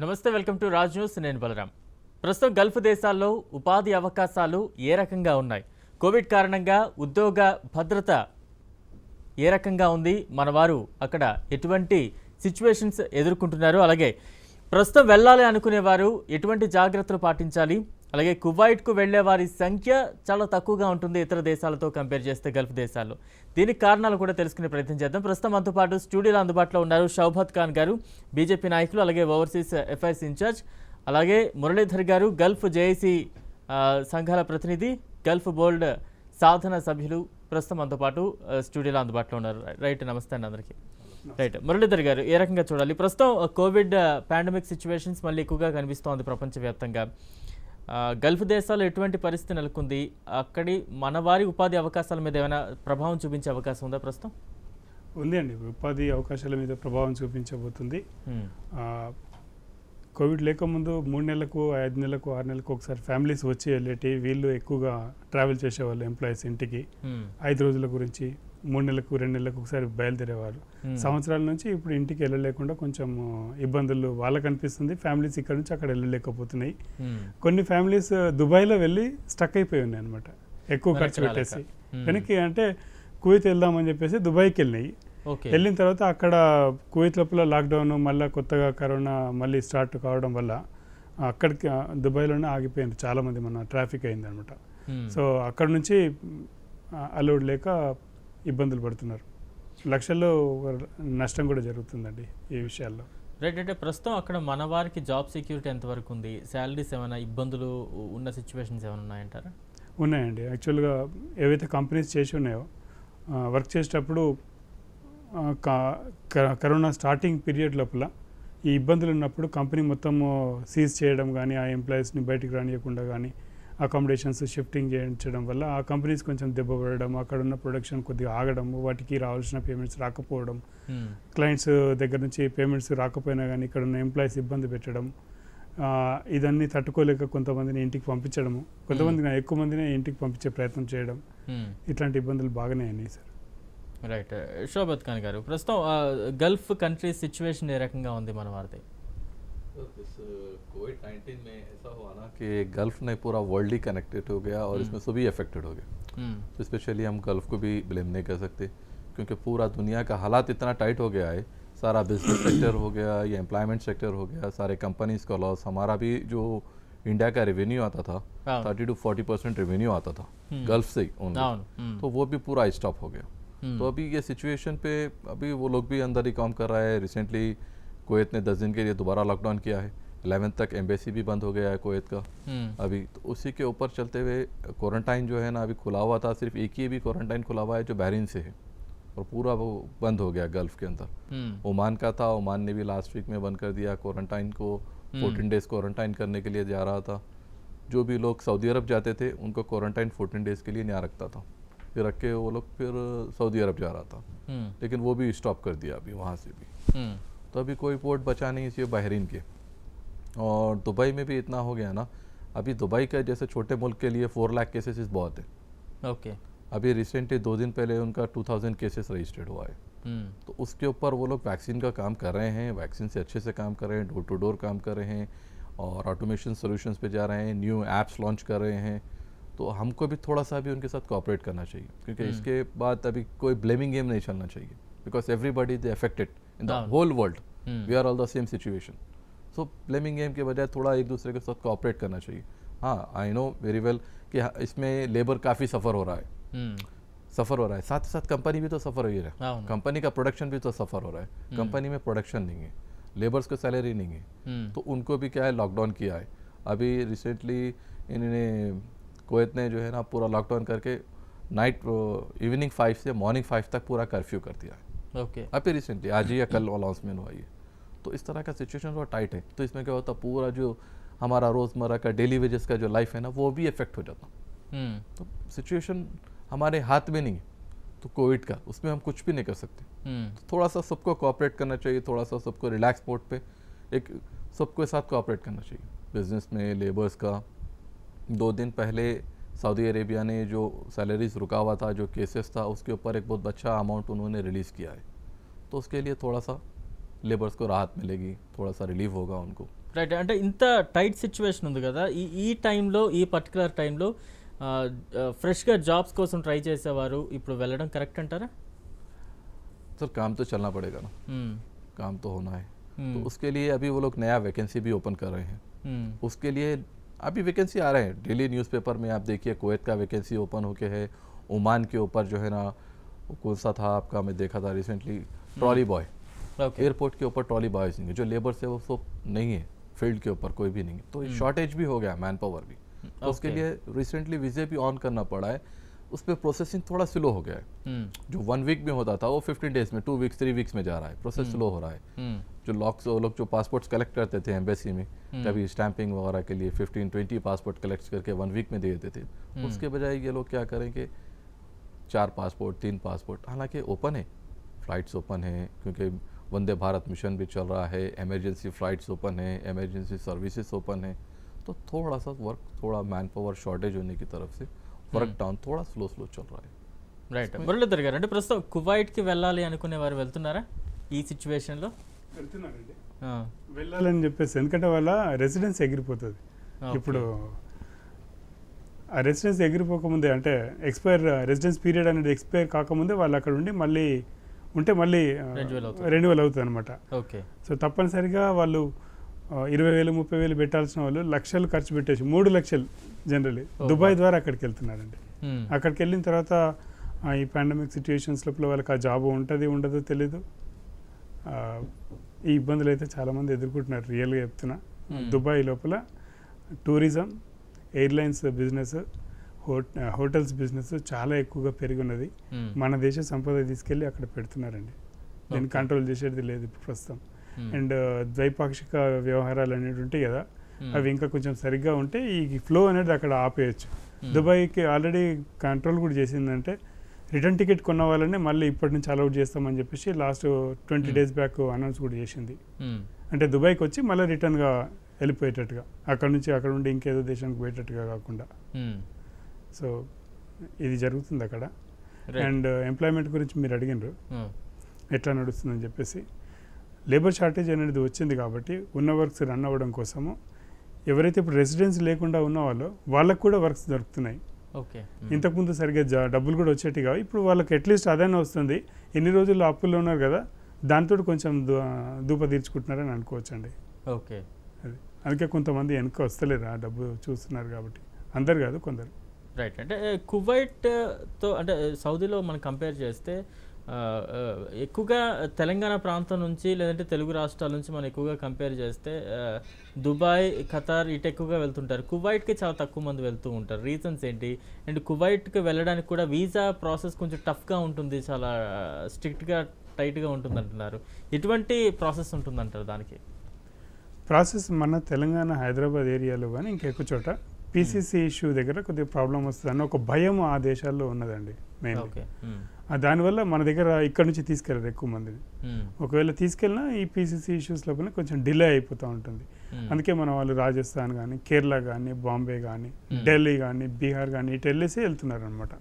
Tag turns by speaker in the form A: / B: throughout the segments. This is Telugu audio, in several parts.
A: నమస్తే, వెల్కమ్ టు రాజ్ న్యూస్. నేను బలరాం. ప్రస్తుతం గల్ఫ్ దేశాల్లో ఉపాధి అవకాశాలు ఏ రకంగా ఉన్నాయి, కోవిడ్ కారణంగా ఉద్యోగ భద్రత ఏ రకంగా ఉంది, మన వారు అక్కడ ఎటువంటి సిచ్యువేషన్స్ ఎదుర్కొంటున్నారు, అలాగే ప్రస్తుతం వెళ్ళాలి అనుకునేవారు ఎటువంటి జాగ్రత్తలు పాటించాలి, అలాగే కువైట్కు వెళ్లే వారి సంఖ్య చాలా తక్కువగా ఉంటుంది ఇతర దేశాలతో కంపేర్ చేస్తే గల్ఫ్ దేశాల్లో. దీనికి కారణాలు కూడా తెలుసుకునే ప్రయత్నం చేద్దాం. ప్రస్తుతం మనతో పాటు స్టూడియోలో అందుబాటులో ఉన్నారు షౌబత్ ఖాన్ గారు, బీజేపీ నాయకులు, అలాగే ఓవర్సీస్ అఫైర్స్ ఇన్ఛార్జ్, అలాగే మురళీధర్ గారు, గల్ఫ్ జేఏసీ సంఘాల ప్రతినిధి, గల్ఫ్ బోర్డ్ సాధన సభ్యులు ప్రస్తుతం మనతో పాటు స్టూడియోలో అందుబాటులో ఉన్నారు. రైట్, నమస్తే అండి అందరికీ. రైట్, మురళీధర్ గారు, ఏ రకంగా చూడాలి ప్రస్తుతం కోవిడ్ పాండమిక్ సిచ్యువేషన్స్ మళ్ళీ ఎక్కువగా కనిపిస్తోంది ప్రపంచవ్యాప్తంగా. గల్ఫ్ దేశాల్లో ఎటువంటి పరిస్థితి నెలకొంది, అక్కడి మన వారి ఉపాధి అవకాశాల మీద ఏమైనా ప్రభావం చూపించే అవకాశం ఉందా ప్రస్తుతం?
B: ఉంది అండి, ఉపాధి అవకాశాల మీద ప్రభావం చూపించబోతుంది. కోవిడ్ లేకముందు 3 నెలలకు 5 నెలలకు 6 నెలలకు ఒకసారి ఫ్యామిలీస్ వచ్చి వెళ్ళేటి, వీళ్ళు ఎక్కువగా ట్రావెల్ చేసేవాళ్ళు ఎంప్లాయీస్ ఇంటికి 5 రోజుల గురించి, 3 నెలలకు 2 నెలలకు ఒకసారి బయలుదేరేవారు. సంవత్సరాల నుంచి ఇప్పుడు ఇంటికి వెళ్ళలేకుండా కొంచెం ఇబ్బందులు వాళ్ళకు అనిపిస్తుంది. ఫ్యామిలీస్ ఇక్కడ నుంచి అక్కడ వెళ్ళలేకపోతున్నాయి. కొన్ని ఫ్యామిలీస్ దుబాయ్లో వెళ్ళి స్టక్ అయిపోయి ఉన్నాయి అనమాట, ఎక్కువ ఖర్చు పెట్టేసి. వెనక్కి అంటే కువైత్ వెళ్దామని చెప్పేసి దుబాయ్కి వెళ్ళినాయి. వెళ్ళిన తర్వాత అక్కడ కువైత్ లోపల లాక్డౌన్, మళ్ళీ కొత్తగా కరోనా మళ్ళీ స్టార్ట్ కావడం వల్ల అక్కడికి దుబాయ్లోనే ఆగిపోయింది చాలామంది, మన ట్రాఫిక్ అయింది అనమాట. సో అక్కడ నుంచి అలౌడ్ లేక ఇబ్బందులు పడుతున్నారు. లక్షల్లో నష్టం కూడా జరుగుతుందండి ఈ విషయాల్లో.
A: రైట్, అంటే ప్రస్తుతం అక్కడ మన వారికి జాబ్ సెక్యూరిటీ ఎంతవరకు ఉంది, శాలరీస్ ఏమైనా ఇబ్బందులు ఉన్న సిచ్యువేషన్స్ ఏమైనా ఉన్నాయంటారా?
B: ఉన్నాయండి. యాక్చువల్గా ఏవైతే కంపెనీస్ చేసి ఉన్నాయో వర్క్ చేసేటప్పుడు కరోనా స్టార్టింగ్ పీరియడ్ లోపల ఈ ఇబ్బందులు ఉన్నప్పుడు కంపెనీ మొత్తము సీజ్ చేయడం కానీ, ఆ ఎంప్లాయీస్ని బయటికి రానియకుండా కానీ, అకామిడేషన్స్ షిఫ్టింగ్ చేయించడం వల్ల ఆ కంపెనీస్ కొంచెం దెబ్బపడడం, అక్కడ ఉన్న ప్రొడక్షన్ కొద్దిగా ఆగడం, వాటికి రావాల్సిన పేమెంట్స్ రాకపోవడం, క్లయింట్స్ దగ్గర నుంచి పేమెంట్స్ రాకపోయినా కానీ ఇక్కడ ఉన్న ఎంప్లాయీస్ ఇబ్బంది పెట్టడం, ఇదన్నీ తట్టుకోలేక కొంతమందిని ఇంటికి పంపించడము, కొంతమందిని ఎక్కువ మందిని ఇంటికి పంపించే ప్రయత్నం చేయడం, ఇట్లాంటి ఇబ్బందులు బాగానే అయినాయి సార్.
A: రైట్, షౌబత్ ఖాన్ గారు, ప్రస్తుతం గల్ఫ్ కంట్రీస్ సిచ్యువేషన్ ఏ రకంగా ఉంది మన వారిది?
C: कोविड-19 में ऐसा हुआ ना कि गल्फ ने पूरा वर्ल्ड ही कनेक्टेड हो गया और इसमें सभी अफेक्टेड हो गए. तो स्पेशली हम गल्फ को भी ब्लेम नहीं कर सकते क्योंकि पूरा दुनिया का हालात इतना टाइट हो गया है. सारा बिजनेस सेक्टर हो गया, ये एम्प्लॉयमेंट सेक्टर हो गया, सारे कंपनीज का लॉस. हमारा भी जो इंडिया का रेवेन्यू आता था 30 to 40% रेवेन्यू आता था गल्फ से ही, तो वो भी पूरा स्टॉप हो गया. तो अभी ये सिचुएशन पे अभी वो लोग भी अंदर ही काम कर रहा है. रिसेंटली कुवैत ने 10 दिन के लिए दोबारा लॉकडाउन किया है. 11 तक एम्बेसी भी बंद हो गया है कुवैत का अभी. तो उसी के ऊपर चलते हुए क्वारंटाइन जो है ना अभी खुला हुआ था, सिर्फ एक ही भी क्वारंटाइन खुला हुआ है जो बहरीन से है, और पूरा वो बंद हो गया गल्फ के अंदर. ओमान का था, ओमान ने भी लास्ट वीक में बंद कर दिया क्वारंटाइन को. 14 डेज क्वारंटाइन करने के लिए जा रहा था. जो भी लोग सऊदी अरब जाते थे उनको क्वारंटाइन 14 डेज के लिए नहीं रखता था, फिर रख के वो लोग फिर सऊदी अरब जा रहा था, लेकिन वो भी स्टॉप कर दिया अभी वहाँ से भी. तो अभी कोई पोर्ट बचा नहीं इसी बहरीन के. और दुबई में भी इतना हो गया ना, अभी दुबई का जैसे छोटे मुल्क के लिए 4 लाख केसेस बहुत है.
A: ओके,
C: अभी रिसेंटली 2 दिन पहले उनका 2000 केसेस रजिस्टर्ड हुआ है. तो उसके ऊपर वो लोग वैक्सीन का काम कर रहे हैं, वैक्सीन से अच्छे से काम कर रहे हैं, डोर टू डोर काम कर रहे हैं और ऑटोमेशन सोल्यूशंस पे जा रहे हैं, न्यू ऐप्स लॉन्च कर रहे हैं. तो हमको भी थोड़ा सा भी उनके साथ कोऑपरेट करना चाहिए क्योंकि इसके बाद अभी कोई ब्लेमिंग गेम नहीं चलना चाहिए because everybody is affected in the whole world. We are all the same situation. So blaming game के बजाय थोड़ा एक दूसरे के साथ कोऑपरेट करना चाहिए. हाँ, आई नो वेरी वेल कि इसमें लेबर काफ़ी सफ़र हो रहा है, साथ ही साथ कंपनी भी तो सफ़र हो ही रहा है. कंपनी का प्रोडक्शन भी तो सफ़र हो रहा है. कंपनी में प्रोडक्शन नहीं है, लेबर्स को सैलरी नहीं है, तो उनको भी क्या है लॉकडाउन किया है. अभी रिसेंटली इन्होंने कुवैत ने जो है ना पूरा लॉकडाउन करके नाइट इवनिंग 5 से मॉर्निंग 5 तक पूरा कर्फ्यू कर दिया है.
A: ओके,
C: अभी रिसेंटली आज ही या कल अनाउंसमेंट हुआ है. तो इस तरह का सिचुएशन थोड़ा टाइट है. तो इसमें क्या होता पूरा जो हमारा रोज़मर्रा का डेली वेजेस का जो लाइफ है ना वो भी इफेक्ट हो जाता. तो सिचुएशन हमारे हाथ में नहीं है तो कोविड का, उसमें हम कुछ भी नहीं कर सकते. तो थोड़ा सा सबको कोऑपरेट करना चाहिए, थोड़ा सा सबको रिलैक्स मोड पे एक सबके साथ कोऑपरेट करना चाहिए. बिजनेस में लेबर्स का 2 दिन पहले सऊदी अरेबिया ने जो सैलरीज रुका हुआ था, जो केसेस था, उसके ऊपर एक बहुत अच्छा अमाउंट उन्होंने रिलीज़ किया है. तो उसके लिए थोड़ा सा लेबर्स को राहत मिलेगी, थोड़ा सा रिलीफ होगा उनको.
A: రైట్. అంటే ఇంత టైట్ సిచ్యువేషన్ ఉంది కదా, ఈ టైంలో, ఈ పర్టికులర్ టైంలో ఫ్రెష్గా జాబ్స్ కోసం ట్రై చేసేవారు ఇప్పుడు వెళ్ళడం కరెక్ట్ అంటారా?
C: सर काम तो चलना पड़ेगा ना, काम तो होना है। तो उसके लिए अभी वो लोग नया वैकेंसी भी ओपन कर रहे हैं। उसके लिए अभी वैकेंसी आ रहे हैं डेली न्यूज़पेपर में, आप देखिए कुवैत का वैकेंसी ओपन होके है, ओमान के ऊपर जो है ना वो कौन सा था आपका, मैं देखा था रिसेंटली, ट्रॉली बॉय, एयरपोर्ट के ऊपर ट्रॉली बॉयज नहीं है, जो लेबर से वो सब नहीं है, फील्ड के ऊपर कोई भी नहीं है, तो शॉर्टेज भी हो गया मैन पावर भी। तो उसके लिए रिसेंटली वीजे भी ऑन करना पड़ा है, उस पर प्रोसेसिंग थोड़ा स्लो हो गया है। जो 1 वीक में होता था वो 15 डेज में, 2 वीक्स 3 वीक्स में जा रहा है, प्रोसेस स्लो हो रहा है। जो लोग जो पासपोर्ट्स कलेक्ट करते थे एम्बेसी में, कभी स्टैंपिंग वगैरह के लिए 15-20 पासपोर्ट कलेक्ट करके 1 वीक में दे देते थे, उसके बजाय ये लोग क्या करेंगे 4 पासपोर्ट 3 पासपोर्ट, हालांकि ओपन है, फ्लाइट्स ओपन है, क्योंकि वंदे भारत मिशन भी चल रहा है, इमरजेंसी फ्लाइट्स ओपन है, इमरजेंसी सर्विसेज ओपन है, तो थोड़ा सा वर्क, थोड़ा मैन पावर शॉर्टेज होने की तरफ से वर्क डाउन थोड़ा स्लो चल रहा है।
A: రైట్. మురళీధర్ గారు, అంటే ప్రస్తుతం కువైట్కి వెళ్ళాలి అనుకునే వారు వెళ్తున్నారా ఈ సిచ్యువేషన్లో?
B: వెళ్తున్నారండి, వెళ్ళాలని చెప్పేసి, ఎందుకంటే వాళ్ళ రెసిడెన్స్ ఎగిరిపోతుంది. ఇప్పుడు ఆ రెసిడెన్స్ ఎగిరిపోకముందే, అంటే రెసిడెన్స్ పీరియడ్ అనేది ఎక్స్పైర్ కాకముందే వాళ్ళు అక్కడ ఉండి మళ్ళీ ఉంటే మళ్ళీ రెన్యువల్ అవుతుంది అనమాట.
A: ఓకే.
B: సో తప్పనిసరిగా వాళ్ళు 20,000 30,000 పెట్టాల్సిన వాళ్ళు లక్షలు ఖర్చు పెట్టేసి 3 లక్షలు జనరల్లీ దుబాయ్ ద్వారా అక్కడికి వెళ్తున్నారండి. అక్కడికి వెళ్ళిన తర్వాత ఈ పాండమిక్ సిచ్యువేషన్స్ లోపల వాళ్ళకి ఆ జాబ్ ఉంటుంది ఉండదో తెలీదు. ఈ ఇబ్బందులు అయితే చాలామంది ఎదుర్కొంటున్నారు, రియల్గా చెప్తున్నా. దుబాయ్ లోపల tourism, airlines business, hotels business చాలా ఎక్కువగా పెరిగి ఉన్నది. మన దేశ సంపద తీసుకెళ్ళి అక్కడ పెడుతున్నారండి, దీన్ని కంట్రోల్ చేసేది లేదు ఇప్పుడు ప్రస్తుతం. అండ్ ద్వైపాక్షిక వ్యవహారాలు అనేవి ఉంటాయి కదా, అవి ఇంకా కొంచెం సరిగ్గా ఉంటే ఈ ఫ్లో అనేది అక్కడ ఆపేయచ్చు. దుబాయ్కి ఆల్రెడీ కంట్రోల్ కూడా చేసిందంటే రిటర్న్ టికెట్ కొన్న వాళ్ళని మళ్ళీ ఇప్పటి నుంచి అలౌట్ చేస్తామని చెప్పేసి లాస్ట్ 20 డేస్ బ్యాక్ అనౌన్స్ కూడా చేసింది. అంటే దుబాయ్కి వచ్చి మళ్ళీ రిటర్న్గా వెళ్ళిపోయేటట్టుగా, అక్కడ నుండి ఇంకేదో దేశానికి పోయేటట్టుగా కాకుండా. సో ఇది జరుగుతుంది అక్కడ. అండ్ ఎంప్లాయ్మెంట్ గురించి మీరు అడిగినారు ఎట్లా నడుస్తుందని చెప్పేసి. లేబర్ షార్టేజ్ అనేది వచ్చింది కాబట్టి ఉన్న వర్క్స్ రన్ అవ్వడం కోసము ఎవరైతే ఇప్పుడు రెసిడెన్స్ లేకుండా ఉన్న వాళ్ళకు కూడా వర్క్స్ దొరుకుతున్నాయి.
A: ఓకే.
B: ఇంతకుముందు సరిగ్గా డబ్బులు కూడా వచ్చేటి కావు, ఇప్పుడు వాళ్ళకి అట్లీస్ట్ అదైనా వస్తుంది. ఎన్ని రోజుల్లో అప్పుల్లో ఉన్నారు కదా, దాంతో కొంచెం దూప తీర్చుకుంటున్నారని అనుకోవచ్చండి.
A: ఓకే.
B: అది అందుకే కొంతమంది వెనక వస్తలేరు, ఆ డబ్బు చూస్తున్నారు కాబట్టి. అందరు కాదు, కొందరు.
A: రైట్. అంటే కువైట్తో, అంటే సౌదీలో మనం కంపేర్ చేస్తే ఎక్కువగా తెలంగాణ ప్రాంతం నుంచి లేదంటే తెలుగు రాష్ట్రాల నుంచి మనం ఎక్కువగా కంపేర్ చేస్తే దుబాయ్, ఖతార్ ఇటు ఎక్కువగా వెళ్తుంటారు. కువైట్కి చాలా తక్కువ మంది వెళ్తూ ఉంటారు. రీజన్స్ ఏంటి? అండ్ కువైట్కి వెళ్ళడానికి కూడా వీసా ప్రాసెస్ కొంచెం టఫ్గా ఉంటుంది, చాలా స్ట్రిక్ట్గా టైట్గా ఉంటుంది అంటున్నారు. ఎటువంటి ప్రాసెస్ ఉంటుందంటారు దానికి?
B: ప్రాసెస్ మన తెలంగాణ హైదరాబాద్ ఏరియాలో కానీ ఇంకెక్కువ చోట పీసీసీ ఇష్యూ దగ్గర కొద్దిగా ప్రాబ్లం వస్తుందని ఒక భయం ఆ దేశాల్లో ఉన్నదండి మెయిన్. దానివల్ల మన దగ్గర ఇక్కడ నుంచి తీసుకెళ్ళరు ఎక్కువ మందిని. ఒకవేళ తీసుకెళ్ళినా ఈ పీసీసీ ఇష్యూస్ లోపల కొంచెం డిలే అయిపోతూ ఉంటుంది. అందుకే మన వాళ్ళు రాజస్థాన్ కానీ, కేరళ కానీ, బాంబే కానీ, ఢిల్లీ కానీ, బీహార్ కానీ ఇటు వెళ్ళేసి వెళ్తున్నారు అనమాట.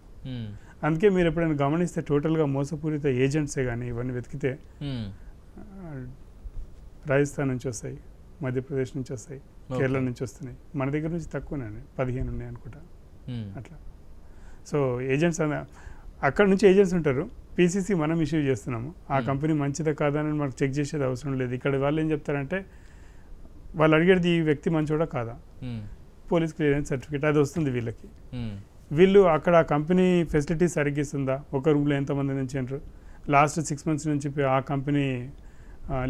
B: అందుకే మీరు ఎప్పుడైనా గమనిస్తే టోటల్గా మోసపూరిత ఏజెంట్సే కానీ ఇవన్నీ వెతికితే రాజస్థాన్ నుంచి వస్తాయి, మధ్యప్రదేశ్ నుంచి వస్తాయి, కేరళ నుంచి వస్తున్నాయి. మన దగ్గర నుంచి తక్కువనే 15 ఉన్నాయి అనుకుంటా అట్లా. సో ఏజెంట్స్ అక్కడ నుంచి ఏజెంట్స్ ఉంటారు. పీసీసీ మనం ఇష్యూ చేస్తున్నాము, ఆ కంపెనీ మంచిదా కాదా అని మనకు చెక్ చేసేది అవసరం లేదు. ఇక్కడ వాళ్ళు ఏం చెప్తారంటే వాళ్ళు అడిగేది ఈ వ్యక్తి మంచోడా కాదా, పోలీస్ క్లియరెన్స్ సర్టిఫికేట్ అది వస్తుంది వీళ్ళకి. వీళ్ళు అక్కడ ఆ కంపెనీ ఫెసిలిటీస్ సరిగ్గిస్తుందా, ఒక రూమ్లో ఎంతమంది నుంచి అంటారు, లాస్ట్ 6 months నుంచి ఆ కంపెనీ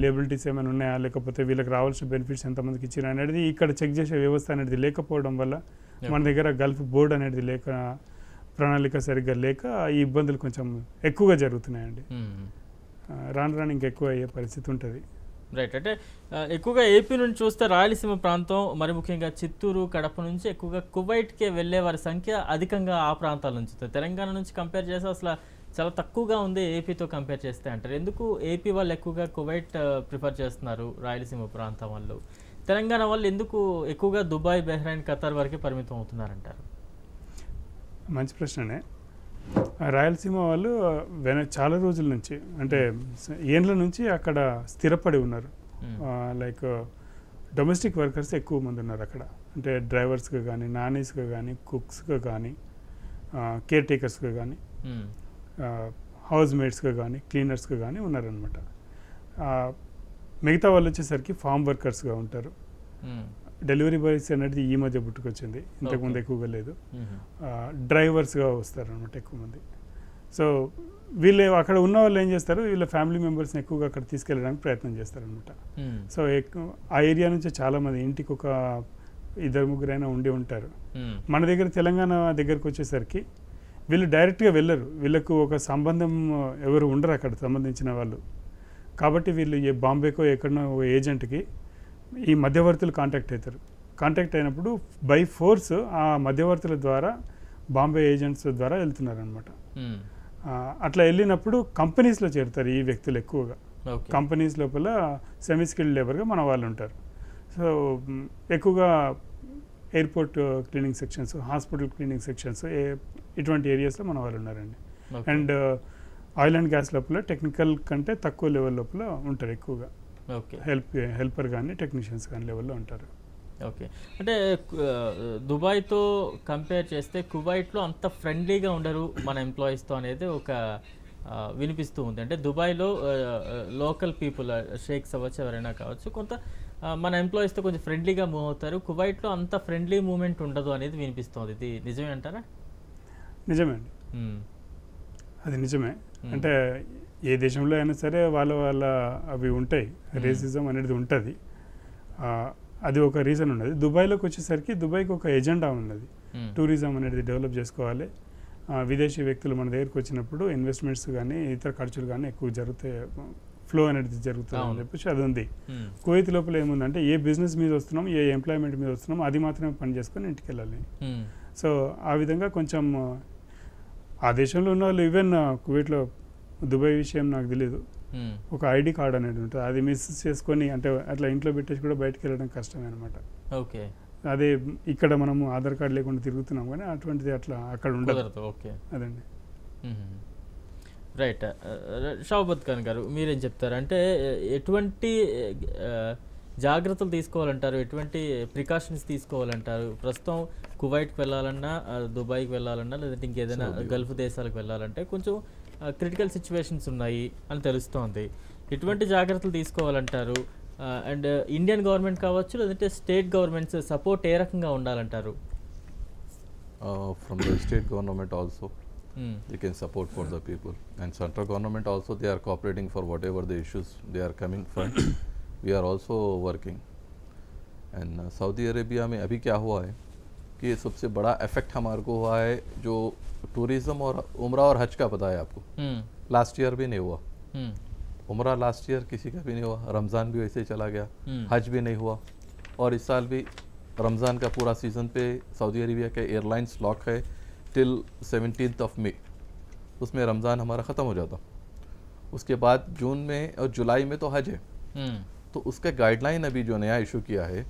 B: లేబిలిటీస్ ఏమైనా ఉన్నాయా, లేకపోతే వీళ్ళకి రావాల్సిన బెనిఫిట్స్ ఎంతమందికి ఇచ్చారు అనేది ఇక్కడ చెక్ చేసే వ్యవస్థ అనేది లేకపోవడం వల్ల మన దగ్గర గల్ఫ్ బోర్డు అనేది లేక, ప్రణాళిక సరిగ్గా లేక ఈ ఇబ్బందులు కొంచెం ఎక్కువగా జరుగుతున్నాయండి. రాను ఇంకెక్కువ అయ్యే పరిస్థితి ఉంటుంది.
A: రైట్. అంటే ఎక్కువగా ఏపీ నుంచి చూస్తే రాయలసీమ ప్రాంతం, మరి ముఖ్యంగా చిత్తూరు, కడప నుంచి ఎక్కువగా కువైట్కే వెళ్ళే వారి సంఖ్య అధికంగా ఆ ప్రాంతాల నుంచి. తెలంగాణ నుంచి కంపేర్ చేస్తే అసలు చాలా తక్కువగా ఉంది ఏపీతో కంపేర్ చేస్తే అంటారు. ఎందుకు ఏపీ వాళ్ళు ఎక్కువగా కువైట్ ప్రిఫర్ చేస్తున్నారు, రాయలసీమ ప్రాంతం వాళ్ళు? తెలంగాణ వాళ్ళు ఎందుకు ఎక్కువగా దుబాయ్, బహ్రెయిన్, ఖతార్ వరకే పరిమితం అవుతున్నారంటారు?
B: మంచి ప్రశ్ననే. రాయలసీమ వాళ్ళు చాలా రోజుల నుంచి, అంటే ఏండ్ల నుంచి అక్కడ స్థిరపడి ఉన్నారు. లైక్ డొమెస్టిక్ వర్కర్స్ ఎక్కువ మంది ఉన్నారు అక్కడ. అంటే డ్రైవర్స్గా కానీ, నానీస్గా కానీ, కుక్స్గా కానీ, కేర్ టేకర్స్గా కానీ, హౌస్ మేట్స్గా కానీ, క్లీనర్స్గా కానీ ఉన్నారనమాట. మిగతా వాళ్ళు వచ్చేసరికి ఫామ్ వర్కర్స్గా ఉంటారు. డెలివరీ బాయ్స్ అనేది ఈ మధ్య పుట్టుకొచ్చింది, ఇంతకుముందు ఎక్కువగా లేదు. డ్రైవర్స్గా వస్తారనమాట ఎక్కువ మంది. సో వీళ్ళు అక్కడ ఉన్న వాళ్ళు ఏం చేస్తారు, వీళ్ళ ఫ్యామిలీ మెంబర్స్ని ఎక్కువగా అక్కడ తీసుకెళ్ళడానికి ప్రయత్నం చేస్తారనమాట. సో ఆ ఏరియా నుంచి చాలామంది, ఇంటికి ఒక 2-3 అయినా ఉండి ఉంటారు. మన దగ్గర తెలంగాణ దగ్గరకు వచ్చేసరికి వీళ్ళు డైరెక్ట్గా వెళ్ళరు, వీళ్ళకు ఒక సంబంధం ఎవరు ఉండరు అక్కడ సంబంధించిన వాళ్ళు. కాబట్టి వీళ్ళు ఏ బాంబేకో ఎక్కడనో ఏజెంట్కి ఈ మధ్యవర్తులు కాంటాక్ట్ అవుతారు. కాంటాక్ట్ అయినప్పుడు బై ఫోర్స్ ఆ మధ్యవర్తుల ద్వారా, బాంబే ఏజెంట్స్ ద్వారా వెళ్తున్నారనమాట. అట్లా వెళ్ళినప్పుడు కంపెనీస్లో చేరుతారు ఈ వ్యక్తులు ఎక్కువగా. కంపెనీస్ లోపల సెమీ స్కిల్డ్ లేబర్గా మన వాళ్ళు ఉంటారు. సో ఎక్కువగా airport cleaning sections, hospital cleaning sections, ఇటువంటి ఏరియాస్లో మన వాళ్ళు ఉన్నారండి. అండ్ ఆయిల్ అండ్ గ్యాస్ లోపల టెక్నికల్ కంటే తక్కువ లెవెల్ లోపల ఉంటారు ఎక్కువగా. హెల్పర్ కానీ టెక్నీషియన్స్ కానీ లెవెల్లో ఉంటారు.
A: ఓకే, అంటే దుబాయ్తో కంపేర్ చేస్తే కువైట్లో అంత ఫ్రెండ్లీగా ఉండరు మన ఎంప్లాయీస్తో అనేది ఒక వినిపిస్తూ ఉంది. అంటే దుబాయ్లో లోకల్ పీపుల్, షేక్స్ అవ్వచ్చు, ఎవరైనా కావచ్చు, కొంత మన ఎంప్లాయీస్తో కొంచెం ఫ్రెండ్లీగా మూవ్ అవుతారు. కువైట్లో అంత ఫ్రెండ్లీ మూవ్మెంట్ ఉండదు అనేది వినిపిస్తుంది. ఇది నిజమే అంటారా?
B: నిజమే అండి, అది నిజమే. అంటే ఏ దేశంలో అయినా సరే వాళ్ళ అవి ఉంటాయి, రేసిజం అనేది ఉంటుంది. అది ఒక రీజన్ ఉన్నది. దుబాయ్లోకి వచ్చేసరికి దుబాయ్కి ఒక ఎజెండా ఉన్నది, టూరిజం అనేది డెవలప్ చేసుకోవాలి. విదేశీ వ్యక్తులు మన దగ్గరికి వచ్చినప్పుడు ఇన్వెస్ట్మెంట్స్ కానీ ఇతర ఖర్చులు కానీ ఎక్కువ జరుగుతాయి, ఫ్లో అనేది జరుగుతుంది అని చెప్పేసి అది ఉంది. కువైత్ లోపల ఏముందంటే ఏ బిజినెస్ మీద వస్తున్నాం, ఏ ఎంప్లాయ్మెంట్ మీద వస్తున్నాం, అది మాత్రమే పని చేసుకొని ఇంటికి వెళ్ళాలి. సో ఆ విధంగా కొంచెం ఆ దేశంలో ఉన్న వాళ్ళు, ఈవెన్ కువైట్లో దుబాయ్ విషయం నాకు తెలియదు, ఒక ఐడి కార్డ్ అనేది ఉంటుంది, అది మిస్ చేసుకొని అంటే అట్లా ఇంట్లో పెట్టేసి కూడా బయటకు వెళ్ళడం కష్టమే అనమాట.
A: ఓకే,
B: అదే ఇక్కడ మనము ఆధార్ కార్డు లేకుండా తిరుగుతున్నాం కానీ అటువంటిది అట్లా అక్కడ ఉండదు.
A: ఓకే,
B: అదండి.
A: రైట్. షౌబత్ ఖాన్ గారు, మీరేం చెప్తారు? అంటే ఎటువంటి జాగ్రత్తలు తీసుకోవాలంటారు, ఎటువంటి ప్రికాషన్స్ తీసుకోవాలంటారు? ప్రస్తుతం కువైట్కి వెళ్ళాలన్నా, దుబాయ్కి వెళ్ళాలన్నా, లేదంటే ఇంకేదైనా గల్ఫ్ దేశాలకు వెళ్ళాలంటే కొంచెం క్రిటికల్ సిచ్యువేషన్స్ ఉన్నాయి అని తెలుస్తోంది. ఎటువంటి జాగ్రత్తలు తీసుకోవాలంటారు? అండ్ ఇండియన్ గవర్నమెంట్ కావచ్చు, లేదంటే స్టేట్ గవర్నమెంట్స్ సపోర్ట్ ఏ రకంగా ఉండాలంటారు?
C: From the state government also they can support for the people, and central government also, they are cooperating for whatever the issues they are coming front. We are also working. And Saudi Arabia में अभी क्या हुआ है कि सबसे बड़ा इफेक्ट हमारे को हुआ है जो टूरिज्म और उम्रा और हज का पता है आपको, लास्ट ईयर भी नहीं हुआ। उम्रा लास्ट ईयर किसी का भी नहीं हुआ, रमज़ान भी वैसे ही चला गया, हज भी नहीं हुआ, और इस साल भी रमज़ान का पूरा सीज़न पे सऊदी अरेबिया के एयरलाइंस लॉक है टिल 17th of May, उसमें रमज़ान हमारा ख़त्म हो जाता। उसके बाद जून में और जुलाई में तो हज है, तो उसका गाइडलाइन अभी जो नया इशू किया है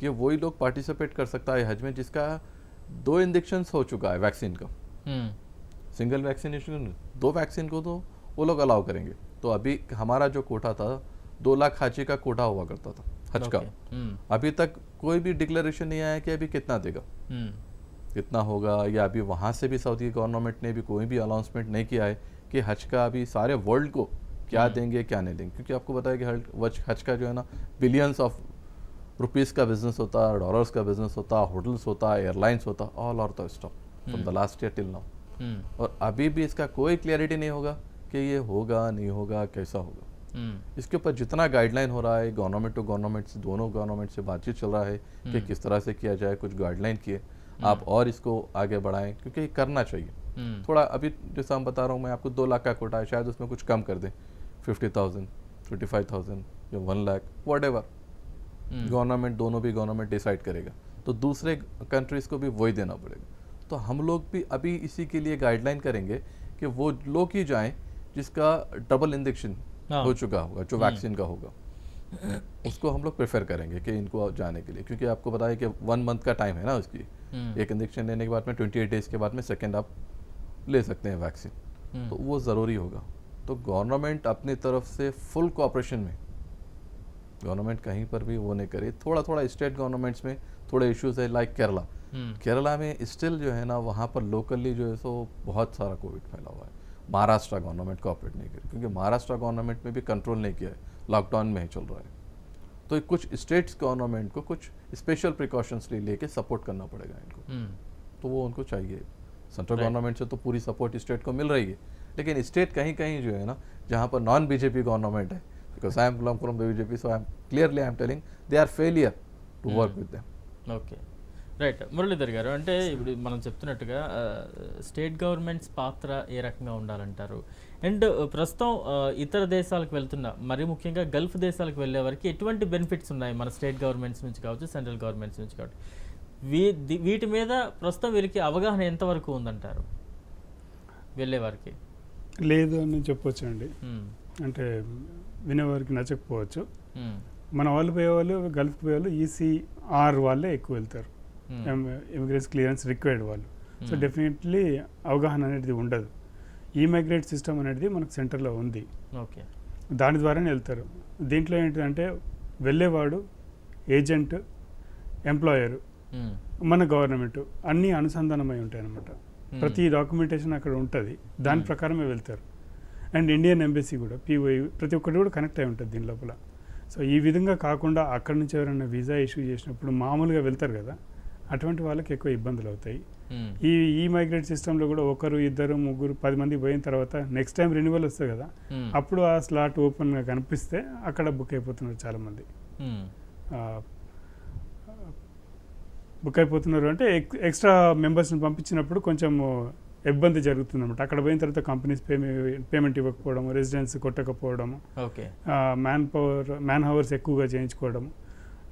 C: कि वही लोग पार्टिसिपेट कर सकता है हज में जिसका 2 इंजेक्शंस हो चुका है वैक्सीन का। सिंगल वैक्सीनेशन 2 वैक्सीन को तो वो लोग अलाउ करेंगे। तो अभी हमारा जो कोटा था 2 लाख हाजी का कोटा हुआ करता था हज का, अभी तक कोई भी डिक्लेरेशन नहीं आया कि अभी कितना देगा, कितना होगा, या अभी वहाँ से भी सऊदी गवर्नमेंट ने भी कोई भी अनाउंसमेंट नहीं किया है कि हज का अभी सारे वर्ल्ड को क्या देंगे क्या नहीं देंगे, क्योंकि आपको पता है कि हज का जो है ना बिलियंस ऑफ रुपीज़ का बिजनेस होता है, डॉलर्स का बिजनेस होता है, होटल्स होता है, एयरलाइंस होता है, all are the stop from the last year till now. और अभी भी इसका कोई क्लियरिटी नहीं होगा कि ये होगा नहीं होगा, कैसा होगा। इसके ऊपर जितना गाइडलाइन हो रहा है गवर्नमेंट टू गवर्नमेंट से, दोनों गवर्नमेंट से बातचीत चल रहा है कि किस तरह से किया जाए, कुछ गाइडलाइन किए आप और इसको आगे बढ़ाएं, क्योंकि करना चाहिए थोड़ा। अभी जैसा हम बता रहा हूँ मैं आपको 2 लाख का कोटा है, शायद उसमें कुछ कम कर दें, 50,000, 35,000 या 1 लाख, व्हाटएवर गवर्नमेंट, दोनों भी गवर्नमेंट डिसाइड करेगा, तो दूसरे कंट्रीज़ को भी वही देना पड़ेगा। तो हम लोग भी अभी इसी के लिए गाइडलाइन करेंगे कि वो लोग ही जाएं जिसका डबल इंजेक्शन हो चुका होगा, जो वैक्सीन का होगा, उसको हम लोग प्रेफर करेंगे कि इनको जाने के लिए, क्योंकि आपको पता है कि 1 मंथ का टाइम है ना उसकी, एक इंजेक्शन लेने के बाद में 28 डेज के बाद में सेकेंड आप ले सकते हैं वैक्सीन, तो वो ज़रूरी होगा। तो गवर्नमेंट अपनी तरफ से फुल कोऑपरेशन में गवर्नमेंट कहीं पर भी वो नहीं करे. थोड़ा थोड़ा स्टेट गवर्नमेंट्स में थोड़े इश्यूज है, लाइक केरला. केरला में स्टिल जो है ना वहाँ पर लोकली जो है सो बहुत सारा कोविड फैला हुआ है. महाराष्ट्र गवर्नमेंट कोऑपरेट नहीं करी, क्योंकि महाराष्ट्र गवर्नमेंट में भी कंट्रोल नहीं किया है, लॉकडाउन में ही चल रहा है. तो कुछ स्टेट्स गवर्नमेंट को कुछ स्पेशल प्रिकॉशंस लेके सपोर्ट करना पड़ेगा इनको. तो वो उनको चाहिए. सेंट्रल गवर्नमेंट से तो पूरी सपोर्ट स्टेट को मिल रही है, लेकिन स्टेट कहीं कहीं जो है ना जहाँ पर नॉन बीजेपी गवर्नमेंट है, because I am belong from the BJP, so I am telling they are failure to work with them.
A: Okay, right. Muralidhar garu, అంటే ఇప్పుడు మనం చెప్తున్నట్టుగా స్టేట్ గవర్నమెంట్స్ పాత్ర ఏ రకంగా ఉండాలంటారు? అండ్ ప్రస్తుతం ఇతర దేశాలకు వెళ్తున్న, మరి ముఖ్యంగా గల్ఫ్ దేశాలకు వెళ్ళే వారికి ఎటువంటి బెనిఫిట్స్ ఉన్నాయి మన స్టేట్ గవర్నమెంట్స్ నుంచి కావచ్చు, సెంట్రల్ గవర్నమెంట్స్ నుంచి కావచ్చు? వీటి మీద ప్రస్తుతం వీరికి అవగాహన ఎంతవరకు ఉందంటారు వెళ్ళేవారికి?
B: లేదు అని చెప్పొచ్చు అండి. అంటే వినేవారికి నచ్చకపోవచ్చు. మన వాళ్ళు పోయేవాళ్ళు, గల్ఫ్ పోయేవాళ్ళు ఈసీఆర్ వాళ్ళే ఎక్కువ వెళ్తారు, ఇమిగ్రేషన్ క్లియరెన్స్ రిక్వైర్డ్ వాళ్ళు. సో డెఫినెట్లీ అవగాహన అనేది ఉండదు. ఈ మైగ్రేట్ సిస్టమ్ అనేది మనకు సెంటర్లో ఉంది,
A: ఓకే,
B: దాని ద్వారానే వెళ్తారు. దీంట్లో ఏంటంటే వెళ్ళేవాడు, ఏజెంట్, ఎంప్లాయరు, మన గవర్నమెంట్ అన్నీ అనుసంధానమై ఉంటాయి అన్నమాట. ప్రతి డాక్యుమెంటేషన్ అక్కడ ఉంటుంది, దాని ప్రకారమే వెళ్తారు. అండ్ ఇండియన్ ఎంబసీ కూడా, పిఓఐ, ప్రతి ఒక్కటి కూడా కనెక్ట్ అయి ఉంటుంది దీని లోపల. సో ఈ విధంగా కాకుండా అక్కడి నుంచి ఎవరైనా వీసా ఇష్యూ చేసినప్పుడు మామూలుగా వెళ్తారు కదా, అటువంటి వాళ్ళకి ఎక్కువ ఇబ్బందులు అవుతాయి. ఈ మైగ్రేట్ సిస్టంలో కూడా ఒకరు, ఇద్దరు, ముగ్గురు, 10 మంది పోయిన తర్వాత నెక్స్ట్ టైం రెన్యువల్ వస్తుంది కదా, అప్పుడు ఆ స్లాట్ ఓపెన్గా కనిపిస్తే అక్కడ బుక్ అయిపోతున్నారు చాలామంది. బుక్ అయిపోతున్నారు అంటే ఎక్స్ట్రా మెంబర్స్ని పంపించినప్పుడు కొంచెం ఇబ్బంది జరుగుతుంది అనమాట. అక్కడ పోయిన తర్వాత కంపెనీస్ పేమెంట్ ఇవ్వకపోవడం, రెసిడెన్స్ కొట్టకపోవడం, మ్యాన్ హవర్స్ ఎక్కువగా చేయించుకోవడం,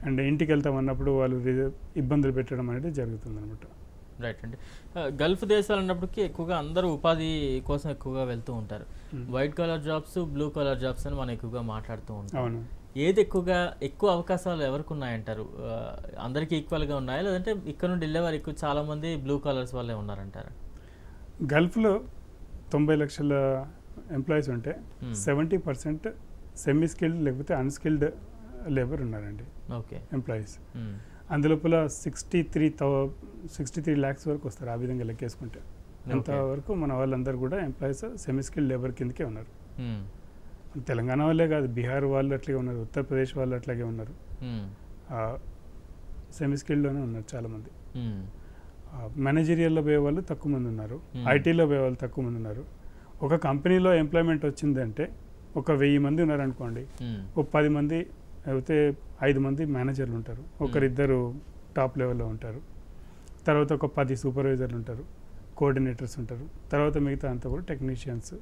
B: అండ్ ఇంటికి వెళ్తామన్నప్పుడు వాళ్ళు ఇబ్బందులు పెట్టడం అనేది జరుగుతుంది అనమాట.
A: రైట్ అండి. గల్ఫ్ దేశాలు అన్నప్పటికీ ఎక్కువగా అందరూ ఉపాధి కోసం ఎక్కువగా వెళ్తూ ఉంటారు. White colour jobs, blue colour jobs అని మనం ఎక్కువగా మాట్లాడుతూ ఉంటాం.
B: అవును.
A: ఏది ఎక్కువ అవకాశాలు ఎవరికి ఉన్నాయంటారు? అందరికీ ఈక్వల్గా ఉన్నాయా, లేదంటే ఇక్కడ నుండి వెళ్ళేవారు ఎక్కువ చాలామంది బ్లూ కలర్స్ వాళ్ళే ఉన్నారంటారా?
B: గల్ఫ్లో 90 లక్షల ఎంప్లాయీస్ ఉంటే 70% సెమీ స్కిల్డ్ లేకపోతే అన్స్కిల్డ్ లేబర్ ఉన్నారండి,
A: ఓకే,
B: ఎంప్లాయీస్. అందులోపల 63 ల్యాక్స్ వరకు వస్తారు ఆ విధంగా లెక్కేసుకుంటే. అంతవరకు మన వాళ్ళందరూ కూడా ఎంప్లాయీస్ సెమీ స్కిల్డ్ లేబర్ కిందకే ఉన్నారు. తెలంగాణ వాళ్ళే కాదు, బీహార్ వాళ్ళు అట్లాగే ఉన్నారు, ఉత్తరప్రదేశ్ వాళ్ళు అట్లాగే ఉన్నారు, సెమీ స్కిల్డ్లోనే ఉన్నారు చాలామంది. మేనేజరియల్లో పోయే వాళ్ళు తక్కువ మంది ఉన్నారు, ఐటీలో పోయే వాళ్ళు తక్కువ మంది ఉన్నారు. ఒక కంపెనీలో ఎంప్లాయ్మెంట్ వచ్చిందంటే ఒక 1000 మంది ఉన్నారనుకోండి, ఒక 10 మంది అయితే 5 మంది మేనేజర్లు ఉంటారు, ఒకరిద్దరు టాప్ లెవెల్లో ఉంటారు, తర్వాత ఒక 10 సూపర్వైజర్లు ఉంటారు, కోఆర్డినేటర్స్ ఉంటారు, తర్వాత మిగతా అంతా కూడా టెక్నీషియన్స్,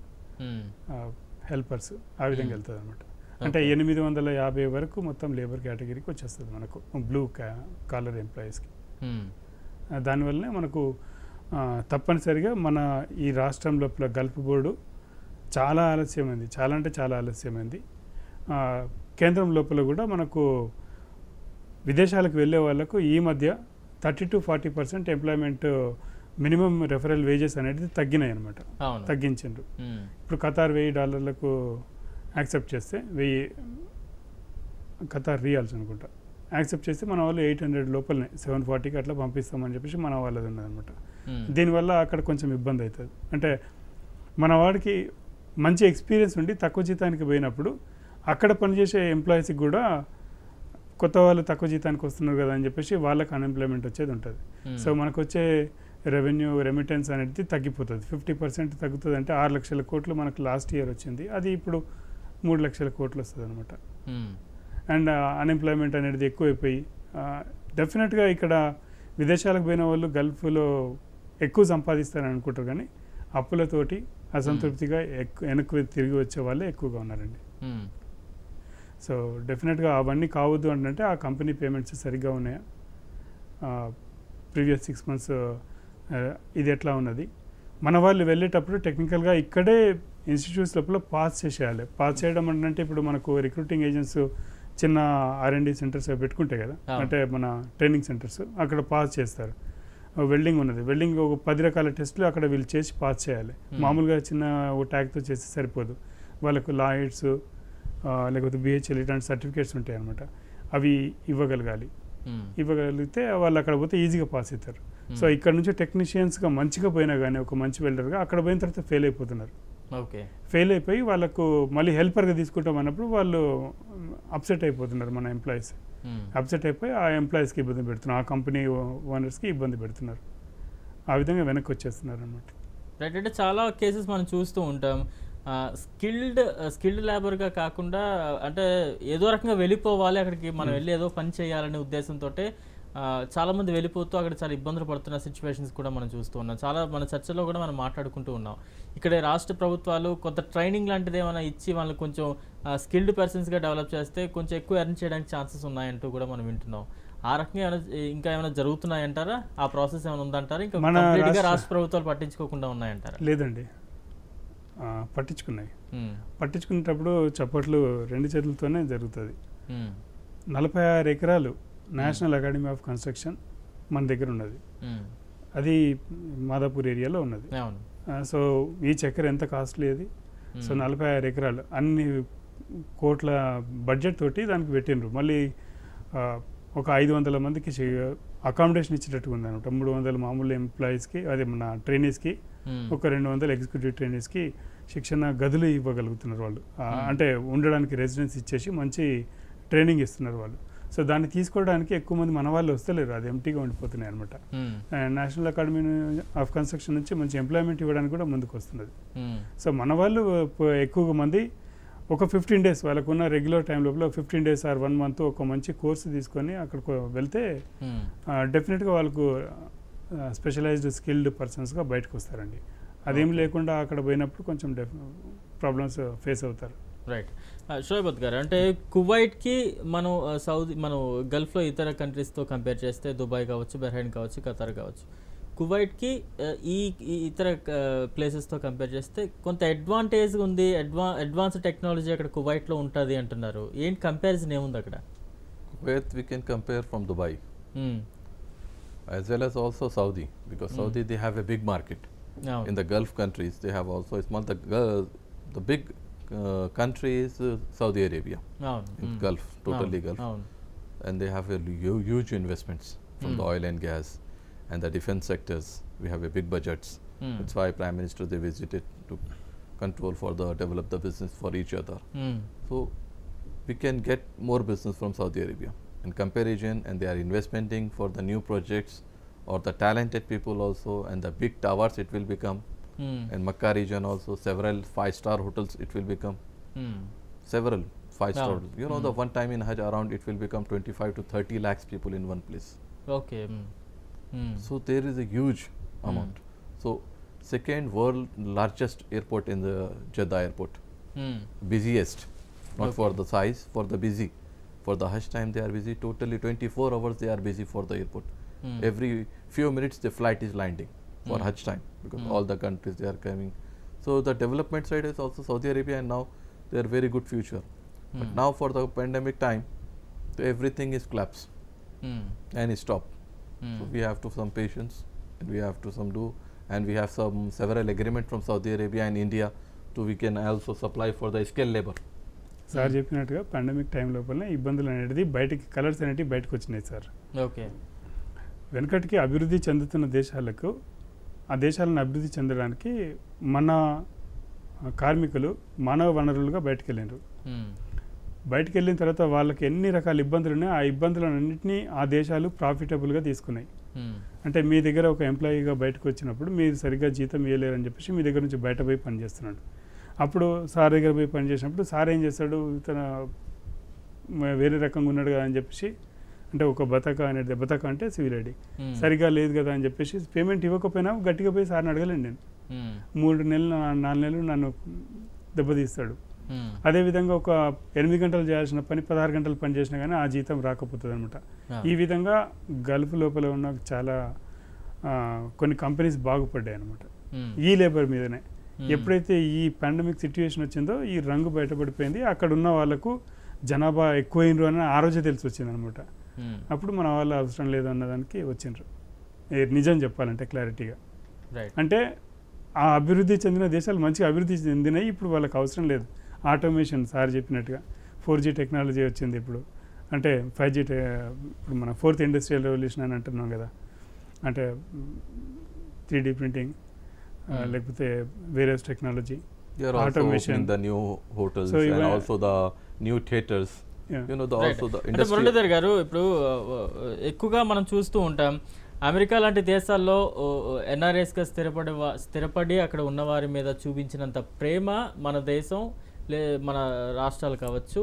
B: హెల్పర్స్, ఆ విధంగా వెళ్తుంది అనమాట. అంటే 850 వరకు మొత్తం లేబర్ కేటగిరీకి వచ్చేస్తుంది మనకు బ్లూ కాలర్ ఎంప్లాయీస్కి. దానివల్లనే మనకు తప్పనిసరిగా మన ఈ రాష్ట్రం లోపల గల్ఫ్ బోర్డు చాలా ఆలస్యమైంది, చాలా అంటే చాలా ఆలస్యమైంది. కేంద్రం లోపల కూడా మనకు విదేశాలకు వెళ్ళే వాళ్ళకు ఈ మధ్య 30-40% ఎంప్లాయ్మెంట్ మినిమం రెఫరల్ వేజెస్ అనేది తగ్గినాయి అనమాట, తగ్గించిండ్రు. ఇప్పుడు ఖతార్ $1000 యాక్సెప్ట్ చేస్తే 1000 ఖతార్ రియాల్స్ అనుకుంటా యాక్సెప్ట్ చేస్తే మన వాళ్ళు 800 లోపలనే 740కి అట్లా పంపిస్తామని చెప్పేసి మన వాళ్ళది ఉన్నదనమాట. దీనివల్ల అక్కడ కొంచెం ఇబ్బంది అవుతుంది. అంటే మన వాడికి మంచి ఎక్స్పీరియన్స్ ఉండి తక్కువ జీతానికి పోయినప్పుడు అక్కడ పనిచేసే ఎంప్లాయీస్కి కూడా కొత్త వాళ్ళు తక్కువ జీతానికి వస్తున్నారు కదా అని చెప్పేసి వాళ్ళకి అన్ఎంప్లాయ్మెంట్ వచ్చేది ఉంటుంది. సో మనకు వచ్చే రెమిటెన్స్ అనేది తగ్గిపోతుంది, 50% తగ్గుతుంది. అంటే 6 లక్షల కోట్లు మనకు లాస్ట్ ఇయర్ వచ్చింది, అది ఇప్పుడు 3 లక్షల కోట్లు వస్తుంది అనమాట. అండ్ అన్ఎంప్లాయ్మెంట్ అనేది ఎక్కువైపోయి డెఫినెట్గా ఇక్కడ విదేశాలకు పోయిన వాళ్ళు గల్ఫ్లో ఎక్కువ సంపాదిస్తారని అనుకుంటారు, కానీ అప్పులతోటి అసంతృప్తిగా వెనక్కి తిరిగి వచ్చే వాళ్ళే ఎక్కువగా ఉన్నారండి. సో డెఫినెట్గా అవన్నీ కావద్దు అంటే ఆ కంపెనీ పేమెంట్స్ సరిగ్గా ఉన్నాయా, ప్రీవియస్ 6 months ఇది ఎట్లా ఉన్నది, మన వాళ్ళు వెళ్ళేటప్పుడు టెక్నికల్గా ఇక్కడే ఇన్స్టిట్యూట్స్ లోపల పాస్ చేసేయాలి. పాస్ చేయడం అంటే ఇప్పుడు మనకు రిక్రూటింగ్ ఏజెంట్స్ చిన్న R&D సెంటర్స్ పెట్టుకుంటాయి కదా, అంటే మన ట్రైనింగ్ సెంటర్స్, అక్కడ పాస్ చేస్తారు. వెల్డింగ్ ఉన్నది, వెల్డింగ్ ఒక 10 రకాల టెస్టులు అక్కడ వీళ్ళు చేసి పాస్ చేయాలి. మామూలుగా చిన్న ఒక ట్యాగ్తో చేస్తే సరిపోదు, వాళ్ళకు లాయిడ్స్, లేకపోతే బిహెచ్ఎల్ ఇలాంటి సర్టిఫికేట్స్ ఉంటాయి అనమాట. అవి ఇవ్వగలగాలి. ఇవ్వగలిగితే వాళ్ళు అక్కడ పోతే ఈజీగా పాస్ అవుతారు. సో ఇక్కడ నుంచి టెక్నీషియన్స్గా మంచిగా పోయినా కానీ ఒక మంచి వెల్డర్గా అక్కడ పోయిన తర్వాత ఫెయిల్ అయిపోతున్నారు.
A: ఓకే,
B: ఫెయిల్ అయిపోయి వాళ్ళకు మళ్ళీ హెల్పర్గా తీసుకుంటాం అన్నప్పుడు వాళ్ళు అప్సెట్ అయిపోతున్నారు. మన ఎంప్లాయీస్ అప్సెట్ అయిపోయి ఆ ఎంప్లాయీస్కి ఇబ్బంది పెడుతున్నారు, ఆ కంపెనీ ఓనర్స్కి ఇబ్బంది పెడుతున్నారు. ఆ విధంగా వెనక్కి వచ్చేస్తున్నారు అన్నమాట.
A: రైట్. అంటే చాలా కేసెస్ మనం చూస్తూ ఉంటాం. స్కిల్డ్ లేబర్గా కాకుండా అంటే ఏదో రకంగా వెళ్ళిపోవాలి అక్కడికి, మనం వెళ్ళి ఏదో పని చేయాలనే ఉద్దేశంతో చాలామంది వెళ్ళిపోతూ అక్కడ చాలా ఇబ్బందులు పడుతున్న సిచ్యువేషన్స్ కూడా మనం చూస్తూ ఉన్నాం. చాలా మన చర్చలో కూడా మనం మాట్లాడుకుంటూ ఉన్నాం. ఇక్కడ రాష్ట్ర ప్రభుత్వాలు కొంత ట్రైనింగ్ లాంటిది ఏమైనా ఇచ్చి వాళ్ళని కొంచెం స్కిల్డ్ పర్సన్స్గా డెవలప్ చేస్తే కొంచెం ఎక్కువ ఎర్న్ చేయడానికి ఛాన్సెస్ ఉన్నాయంటూ కూడా మనం వింటున్నాం. ఆ రకంగా ఇంకా ఏమైనా జరుగుతున్నాయంటారా? ఆ ప్రాసెస్ ఏమైనా ఉందంటారా? ఇంకా కంప్లీట్గా రాష్ట్ర ప్రభుత్వాలు పట్టించుకోకుండా ఉన్నాయంటారా?
B: లేదండి, పట్టించుకున్నాయి. పట్టించుకునేటప్పుడు చప్పట్లు 2 చేతులతోనే జరుగుతుంది. 46 ఎకరాలు నేషనల్ అకాడమీ ఆఫ్ కన్స్ట్రక్షన్ మన దగ్గర ఉన్నది. అది మాదాపూర్ ఏరియాలో ఉన్నది. సో ఈ చక్కెర ఎంత కాస్ట్లీ అది. సో 46 ఎకరాలు అన్ని కోట్ల బడ్జెట్ తోటి దానికి పెట్టినరు. మళ్ళీ ఒక 500 మందికి అకామిడేషన్ ఇచ్చేటట్టుగా ఉంది అనమాట. 300 మామూలు ఎంప్లాయీస్కి, అదే మన ట్రైనీస్కి, ఒక 200 ఎగ్జిక్యూటివ్ ట్రైనీస్కి శిక్షణ గదులు ఇవ్వగలుగుతున్నారు వాళ్ళు. అంటే ఉండడానికి రెసిడెన్స్ ఇచ్చేసి మంచి ట్రైనింగ్ ఇస్తున్నారు వాళ్ళు. సో దాన్ని తీసుకోవడానికి ఎక్కువ మంది మన వాళ్ళు వస్తలేరు, అది ఎంటీగా ఉండిపోతున్నాయి అనమాట. నేషనల్ అకాడమీ ఆఫ్ కన్స్ట్రక్షన్ నుంచి మంచి ఎంప్లాయ్మెంట్ ఇవ్వడానికి కూడా ముందుకు వస్తున్నది. సో మన వాళ్ళు ఎక్కువ మంది ఒక 15 days వాళ్ళకున్న రెగ్యులర్ టైం లోపల 15 days ఆర్ 1 month ఒక మంచి కోర్సు తీసుకొని అక్కడికి వెళ్తే డెఫినెట్గా వాళ్ళకు స్పెషలైజ్డ్ స్కిల్డ్ పర్సన్స్గా బయటకు వస్తారండి. అదేం లేకుండా అక్కడ పోయినప్పుడు కొంచెం ప్రాబ్లమ్స్ ఫేస్ అవుతారు.
A: రైట్. షోయబ్ గారు, అంటే కువైట్కి మనం మనం గల్ఫ్లో ఇతర కంట్రీస్తో కంపేర్ చేస్తే దుబాయ్ కావచ్చు, బహ్రెయిన్ కావచ్చు, ఖతార్ కావచ్చు, కువైట్కి ఈ ఇతర ప్లేసెస్తో కంపేర్ చేస్తే కొంత అడ్వాంటేజ్ ఉంది, అడ్వాన్స్ టెక్నాలజీ అక్కడ కువైట్లో ఉంటుంది అంటున్నారు. ఏంటి కంపారిజన్ ఏముంది అక్కడ?
C: Kuwait we can compare from Dubai as well as also Saudi, because Saudi they have a big market. In the Gulf countries they have also a small, the big country is Saudi Arabia. In Gulf, totally Gulf, and they have a huge investments from the oil and gas and the defense sectors. We have a big budgets. That's why Prime Minister they visited to control for the develop the business for each other. So we can get more business from Saudi Arabia in comparison, and they are investing for the new projects or the talented people also, and the big towers it will become. In Makkah region also several 5-star hotels it will become. Several 5-star. You know, the one time in Hajj around it will become 25 to 30 lakhs people in one place.
A: Okay.
C: So there is a huge amount. So second world largest airport in the Jeddah airport. Busiest, not for the size, for the busy. For the Hajj time they are busy totally 24 hours they are busy for the airport. Every few minutes the flight is landing for Hajj time, because all the countries they are coming. So the development side is also Saudi Arabia, and now they are very good future. But now for the pandemic time, everything is collapsed and stop. So we have to some patience, and we have to some do, and we have some several agreement from Saudi Arabia and India to we can also supply for the skilled labor.
B: Sir చెప్పినట్టుగా పాండమిక్ టైం లోపల ఇబ్బందులు అనేది బయటకి కలర్స్ అనేవి బయటకు వచ్చినాయి సార్.
A: ఓకే.
B: వెనకటికి అభివృద్ధి చెందుతున్న దేశాలకు, ఆ దేశాలను అభివృద్ధి చెందడానికి మన కార్మికులు మానవ వనరులుగా బయటకు వెళ్ళినారు. బయటకు వెళ్ళిన తర్వాత వాళ్ళకి ఎన్ని రకాల ఇబ్బందులు ఉన్నాయో ఆ ఇబ్బందులన్నింటినీ ఆ దేశాలు ప్రాఫిటబుల్గా తీసుకున్నాయి. అంటే మీ దగ్గర ఒక ఎంప్లాయీగా బయటకు వచ్చినప్పుడు మీరు సరిగ్గా జీతం ఇవ్వలేరని చెప్పేసి మీ దగ్గర నుంచి బయట పోయి పనిచేస్తున్నాడు. అప్పుడు సార్ దగ్గర పోయి పనిచేసినప్పుడు సార్ ఏం చేస్తాడు, తన వేరే రకంగా ఉన్నాడు కదా అని చెప్పేసి, అంటే ఒక బతక అనేది, బతక అంటే సివిల్ ఐడి సరిగా లేదు కదా అని చెప్పేసి పేమెంట్ ఇవ్వకపోయినా గట్టిగా పోయి సార్ని అడగలేండి నేను. 3 నెలలు 4 నెలలు నన్ను దెబ్బతీస్తాడు. అదేవిధంగా ఒక 8 గంటలు చేయాల్సిన పని 16 గంటలు పని చేసినా కానీ ఆ జీతం రాకపోతుంది అనమాట. ఈ విధంగా గల్ఫ్ లోపల ఉన్న చాలా కొన్ని కంపెనీస్ బాగుపడ్డాయి అనమాట ఈ లేబర్ మీదనే. ఎప్పుడైతే ఈ పాండమిక్ సిచ్యువేషన్ వచ్చిందో ఈ రంగు బయటపడిపోయింది, అక్కడ ఉన్న వాళ్ళకు జనాభా ఎక్కువైనరు అని ఆ రోజే తెలిసి వచ్చింది అనమాట. అప్పుడు మన వాళ్ళు అవసరం లేదు అన్నదానికి వచ్చిండ్రు. నిజం చెప్పాలంటే క్లారిటీగా, అంటే ఆ అభివృద్ధి చెందిన దేశాలు మంచిగా అభివృద్ధి చెందినాయి, ఇప్పుడు వాళ్ళకి అవసరం లేదు. ఆటోమేషన్ సార్ చెప్పినట్టుగా 4G టెక్నాలజీ వచ్చింది ఇప్పుడు, అంటే 5G ఇప్పుడు మన 4th ఇండస్ట్రియల్ రెవల్యూషన్ అని అంటున్నాం కదా, అంటే 3D ప్రింటింగ్ లేకపోతే various technology,
C: They are also
B: automation.
C: opening the new hotels
B: So
C: and
B: even-
C: also the new theaters.
B: Yeah.
C: You know, the
A: Right.
C: also the
A: అంటే
C: industry.
A: మురళీధర్ గారు ఇప్పుడు ఎక్కువగా మనం చూస్తూ ఉంటాం అమెరికా లాంటి దేశాల్లో ఎన్ఆర్ఎస్గా స్థిరపడి అక్కడ ఉన్న వారి మీద చూపించినంత ప్రేమ మన దేశం మన రాష్ట్రాలు కావచ్చు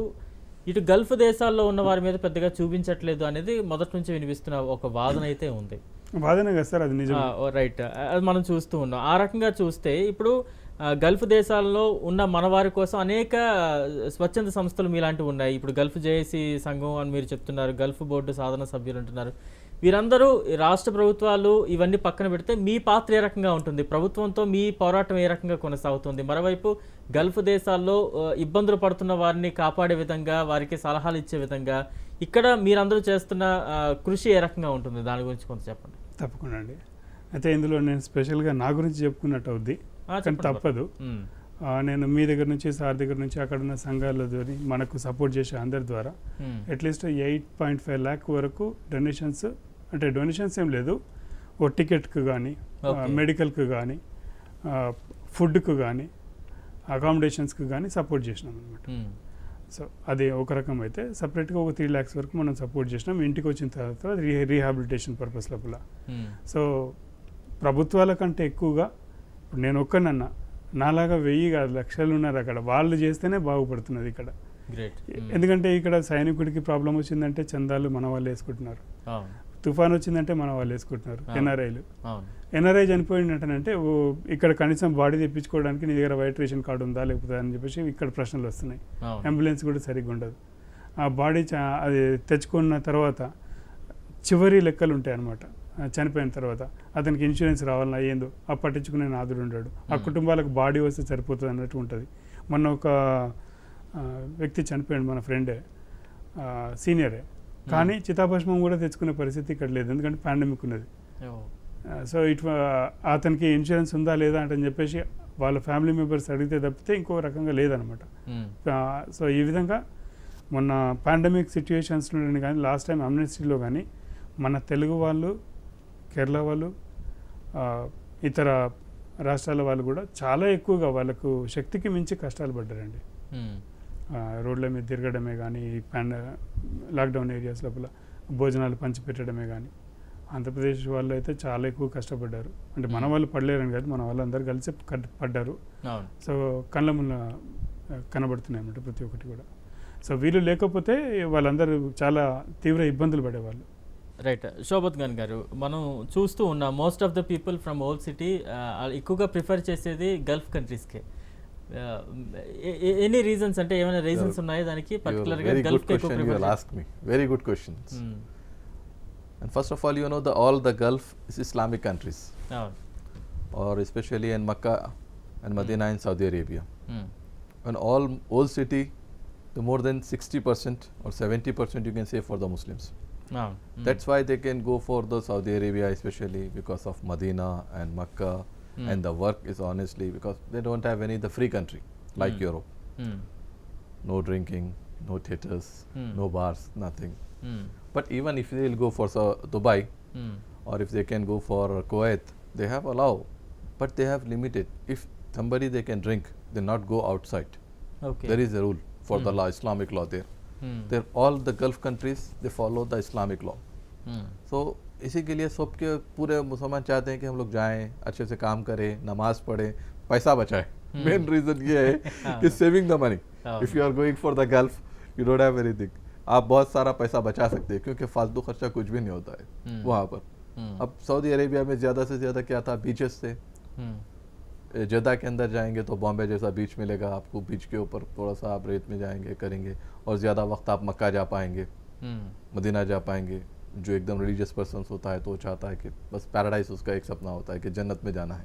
A: ఇటు గల్ఫ్ దేశాల్లో ఉన్న వారి మీద పెద్దగా చూపించట్లేదు అనేది మొదటి నుంచి వినిపిస్తున్న ఒక వాదన అయితే ఉంది.
B: వాదన కదా సార్, అది నిజం.
A: రైట్, అది మనం చూస్తూ ఉన్నాం. ఆ రకంగా చూస్తే ఇప్పుడు గల్ఫ్ దేశాల్లో ఉన్న మనవారి కోసం అనేక స్వచ్ఛంద సంస్థలు మీలాంటివి ఉన్నాయి. ఇప్పుడు గల్ఫ్ జేఏసీ సంఘం అని మీరు చెప్తున్నారు, గల్ఫ్ బోర్డు సాధన సభ్యులు అంటున్నారు. వీరందరూ రాష్ట్ర ప్రభుత్వాలు ఇవన్నీ పక్కన పెడితే మీ పాత్ర ఏ రకంగా ఉంటుంది, ప్రభుత్వంతో మీ పోరాటం ఏ రకంగా కొనసాగుతుంది, మరోవైపు గల్ఫ్ దేశాల్లో ఇబ్బందులు పడుతున్న వారిని కాపాడే విధంగా వారికి సలహాలు ఇచ్చే విధంగా ఇక్కడ మీరందరూ చేస్తున్న కృషి ఏ రకంగా ఉంటుంది, దాని గురించి కొంత చెప్పండి.
B: తప్పకుండా అండి. అయితే ఇందులో నేను స్పెషల్గా నా గురించి చెప్పుకున్నట్టు అవుద్ది, కానీ తప్పదు. నేను మీ దగ్గర నుంచి, సార్ దగ్గర నుంచి, అక్కడ ఉన్న సంఘాల ద్వారా మనకు సపోర్ట్ చేసే అందరి ద్వారా అట్లీస్ట్ 8.5 lakh వరకు డొనేషన్స్, అంటే డొనేషన్స్ ఏం లేదు, ఓ టికెట్కు కానీ, మెడికల్కు కానీ, ఫుడ్కు కానీ, అకామిడేషన్స్కి కానీ సపోర్ట్ చేసినాం అనమాట. సో అది ఒక రకం. అయితే సపరేట్గా ఒక 3 lakhs వరకు మనం సపోర్ట్ చేసినాం ఇంటికి వచ్చిన తర్వాత రీహాబిలిటేషన్ పర్పస్ లోపల. సో ప్రభుత్వాల కంటే ఎక్కువగా ఇప్పుడు నేను ఒక్కనన్నా, నాలాగా 1000 కాదు లక్షలు ఉన్నారు అక్కడ, వాళ్ళు చేస్తేనే బాగుపడుతున్నది ఇక్కడ. ఎందుకంటే ఇక్కడ సైనికుడికి ప్రాబ్లం వచ్చిందంటే చందాలు మన వాళ్ళు వేసుకుంటున్నారు, తుఫాన్ వచ్చిందంటే మన వాళ్ళు వేసుకుంటున్నారు, ఎన్ఆర్ఐ చనిపోయిందంటే ఇక్కడ కనీసం బాడీ తెప్పించుకోవడానికి నీ దగ్గర వైట్ రేషన్ కార్డు ఉందా లేకపోతే అని చెప్పేసి ఇక్కడ ప్రశ్నలు వస్తున్నాయి. అంబులెన్స్ కూడా సరిగ్గా ఉండదు. ఆ బాడీ అది తెచ్చుకున్న తర్వాత చివరి లెక్కలు ఉంటాయి అన్నమాట. చనిపోయిన తర్వాత అతనికి ఇన్సూరెన్స్ రావాలన్నా ఏందో ఆ పట్టించుకునే నాదుడు ఉంటాడు, ఆ కుటుంబాలకు బాడీ వస్తే సరిపోతుంది అన్నట్టు ఉంటుంది. మొన్న ఒక వ్యక్తి చనిపోయాడు, మన ఫ్రెండే, సీనియరే, కానీ చితాభస్మం కూడా తెచ్చుకునే పరిస్థితి ఇక్కడ లేదు, ఎందుకంటే పాండమిక్ ఉన్నది. సో అతనికి ఇన్సూరెన్స్ ఉందా లేదా అంటే చెప్పేసి వాళ్ళ ఫ్యామిలీ మెంబర్స్ అడిగితే తప్పితే ఇంకో రకంగా లేదనమాట. సో ఈ విధంగా మొన్న పాండమిక్ సిచ్యువేషన్స్లో కానీ లాస్ట్ టైం అమ్నెస్టీలో కానీ మన తెలుగు వాళ్ళు, కేరళ వాళ్ళు, ఇతర రాష్ట్రాల వాళ్ళు కూడా చాలా ఎక్కువగా వాళ్ళకు శక్తికి మించి కష్టాలు పడ్డారండి. రోడ్ల మీద తిరగడమే కానీ, లాక్డౌన్ ఏరియాస్ లోపల భోజనాలు పంచిపెట్టడమే కానీ, ఆంధ్రప్రదేశ్ వాళ్ళు అయితే చాలా ఎక్కువ కష్టపడ్డారు. అంటే మన వాళ్ళు పడలేరని కాదు, మన వాళ్ళందరూ కలిసి పడ్డారు. సో కళ్ళ ముందు కనబడుతున్నాయి అన్నమాట ప్రతి ఒక్కటి కూడా. సో వీళ్ళు లేకపోతే వాళ్ళందరూ చాలా తీవ్ర ఇబ్బందులు పడేవాళ్ళు.
A: రైట్, శోభత్ ఖాన్ గారు, మనం చూస్తూ ఉన్నాం most of the people from old city ఎక్కువగా ప్రిఫర్ చేసేది గల్ఫ్ కంట్రీస్కే. ఎనీ రీజన్స్, అంటే ఏమైనా రీజన్స్ ఉన్నాయా దానికి పర్టికులర్గా గల్ఫ్ కి ఎక్కువ prefer?
C: Very good questions. And first of all, you know, all the Gulf is Islamic countries, or especially in Makkah and Medina in Saudi Arabia. And all old city, the more than 60% or 70% you can say for the Muslims. That's why they can go for the Saudi Arabia, especially because of Medina and Makkah, and the work is honestly because they don't have any the free country like Europe. No drinking, no theaters, no bars, nothing. But even if they will go for Dubai, or if they can go for Kuwait, they have allow, but they have limited. If somebody they can drink, they not go outside. There is a rule for the law, Islamic law there. There all the Gulf countries they follow the Islamic law. So इसी के लिए सबके पूरे मुसलमान चाहते हैं कि हम लोग जाएं, अच्छे से काम करें, नमाज पढ़ें, पैसा बचाएं. Main reason ये है कि saving the money. If you are going for the Gulf, you don't have anything. आप बहुत सारा पैसा बचा सकते हैं क्योंकि फालतू खर्चा कुछ भी नहीं होता है वहाँ पर. अब सऊदी अरेबिया में ज़्यादा से ज़्यादा क्या था, बीचेस थे. जद्दा के अंदर जाएंगे तो बॉम्बे जैसा बीच मिलेगा आपको, बीच के ऊपर थोड़ा सा आप रेत में जाएंगे करेंगे, और ज़्यादा वक्त आप मक्का जा पाएंगे, मदीना जा पाएंगे. जो एकदम रिलीजियस पर्सन होता है तो वो चाहता है कि बस पैराडाइज उसका एक सपना होता है कि जन्नत में जाना है.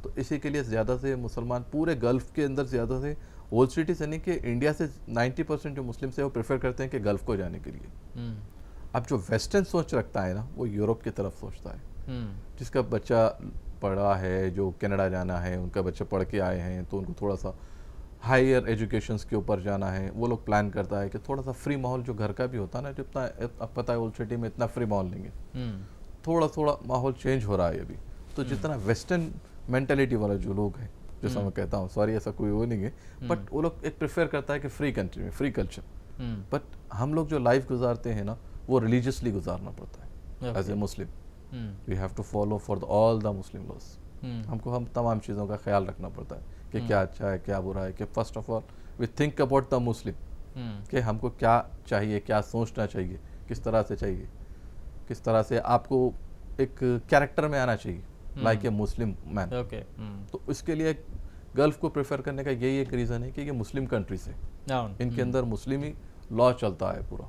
C: तो इसी के लिए ज़्यादा से मुसलमान पूरे गल्फ़ के अंदर ज़्यादा से ओल्ड सिटीज़ यानी कि इंडिया से 90% जो मुस्लिम्स है वो प्रेफर करते हैं कि गल्फ़ को जाने के लिए. अब जो वेस्टर्न सोच रखता है ना वो यूरोप की तरफ सोचता है. जिसका बच्चा पढ़ा है, जो कनाडा जाना है, उनका बच्चा पढ़ के आए हैं तो उनको थोड़ा सा हायर एजुकेशंस के ऊपर जाना है, वो लोग प्लान करता है कि थोड़ा सा फ्री माहौल जो घर का भी होता है ना, जितना अब पता है ओल्ड सिटी में इतना फ्री माहौल नहीं है, थोड़ा थोड़ा माहौल चेंज हो रहा है अभी। तो जितना वेस्टर्न मेंटेलिटी वाला जो लोग हैं, जैसा मैं कहता हूँ, सॉरी ऐसा कोई वो नहीं है, बट वो लोग एक प्रेफर करता है कि फ्री कंट्री में फ्री कल्चर, बट हम लोग जो लाइफ गुजारते हैं ना वो रिलीजियसली गुजारना पड़ता है as a Muslim. We have to follow for all the Muslim laws. हमको हम तमाम चीज़ों का ख्याल रखना पड़ता है कि क्या अच्छा है क्या बुरा है, कि first of all we think about the Muslim, कि हमको क्या चाहिए, क्या सोचना चाहिए, किस तरह से चाहिए, किस तरह से आपको एक कैरेक्टर में आना चाहिए लाइक ए मुस्लिम मैन। तो इसके लिए गल्फ को प्रेफर करने का यही एक रीज़न है कि ये मुस्लिम कंट्रीज है, इनके अंदर मुस्लिम ही लॉ चलता है पूरा,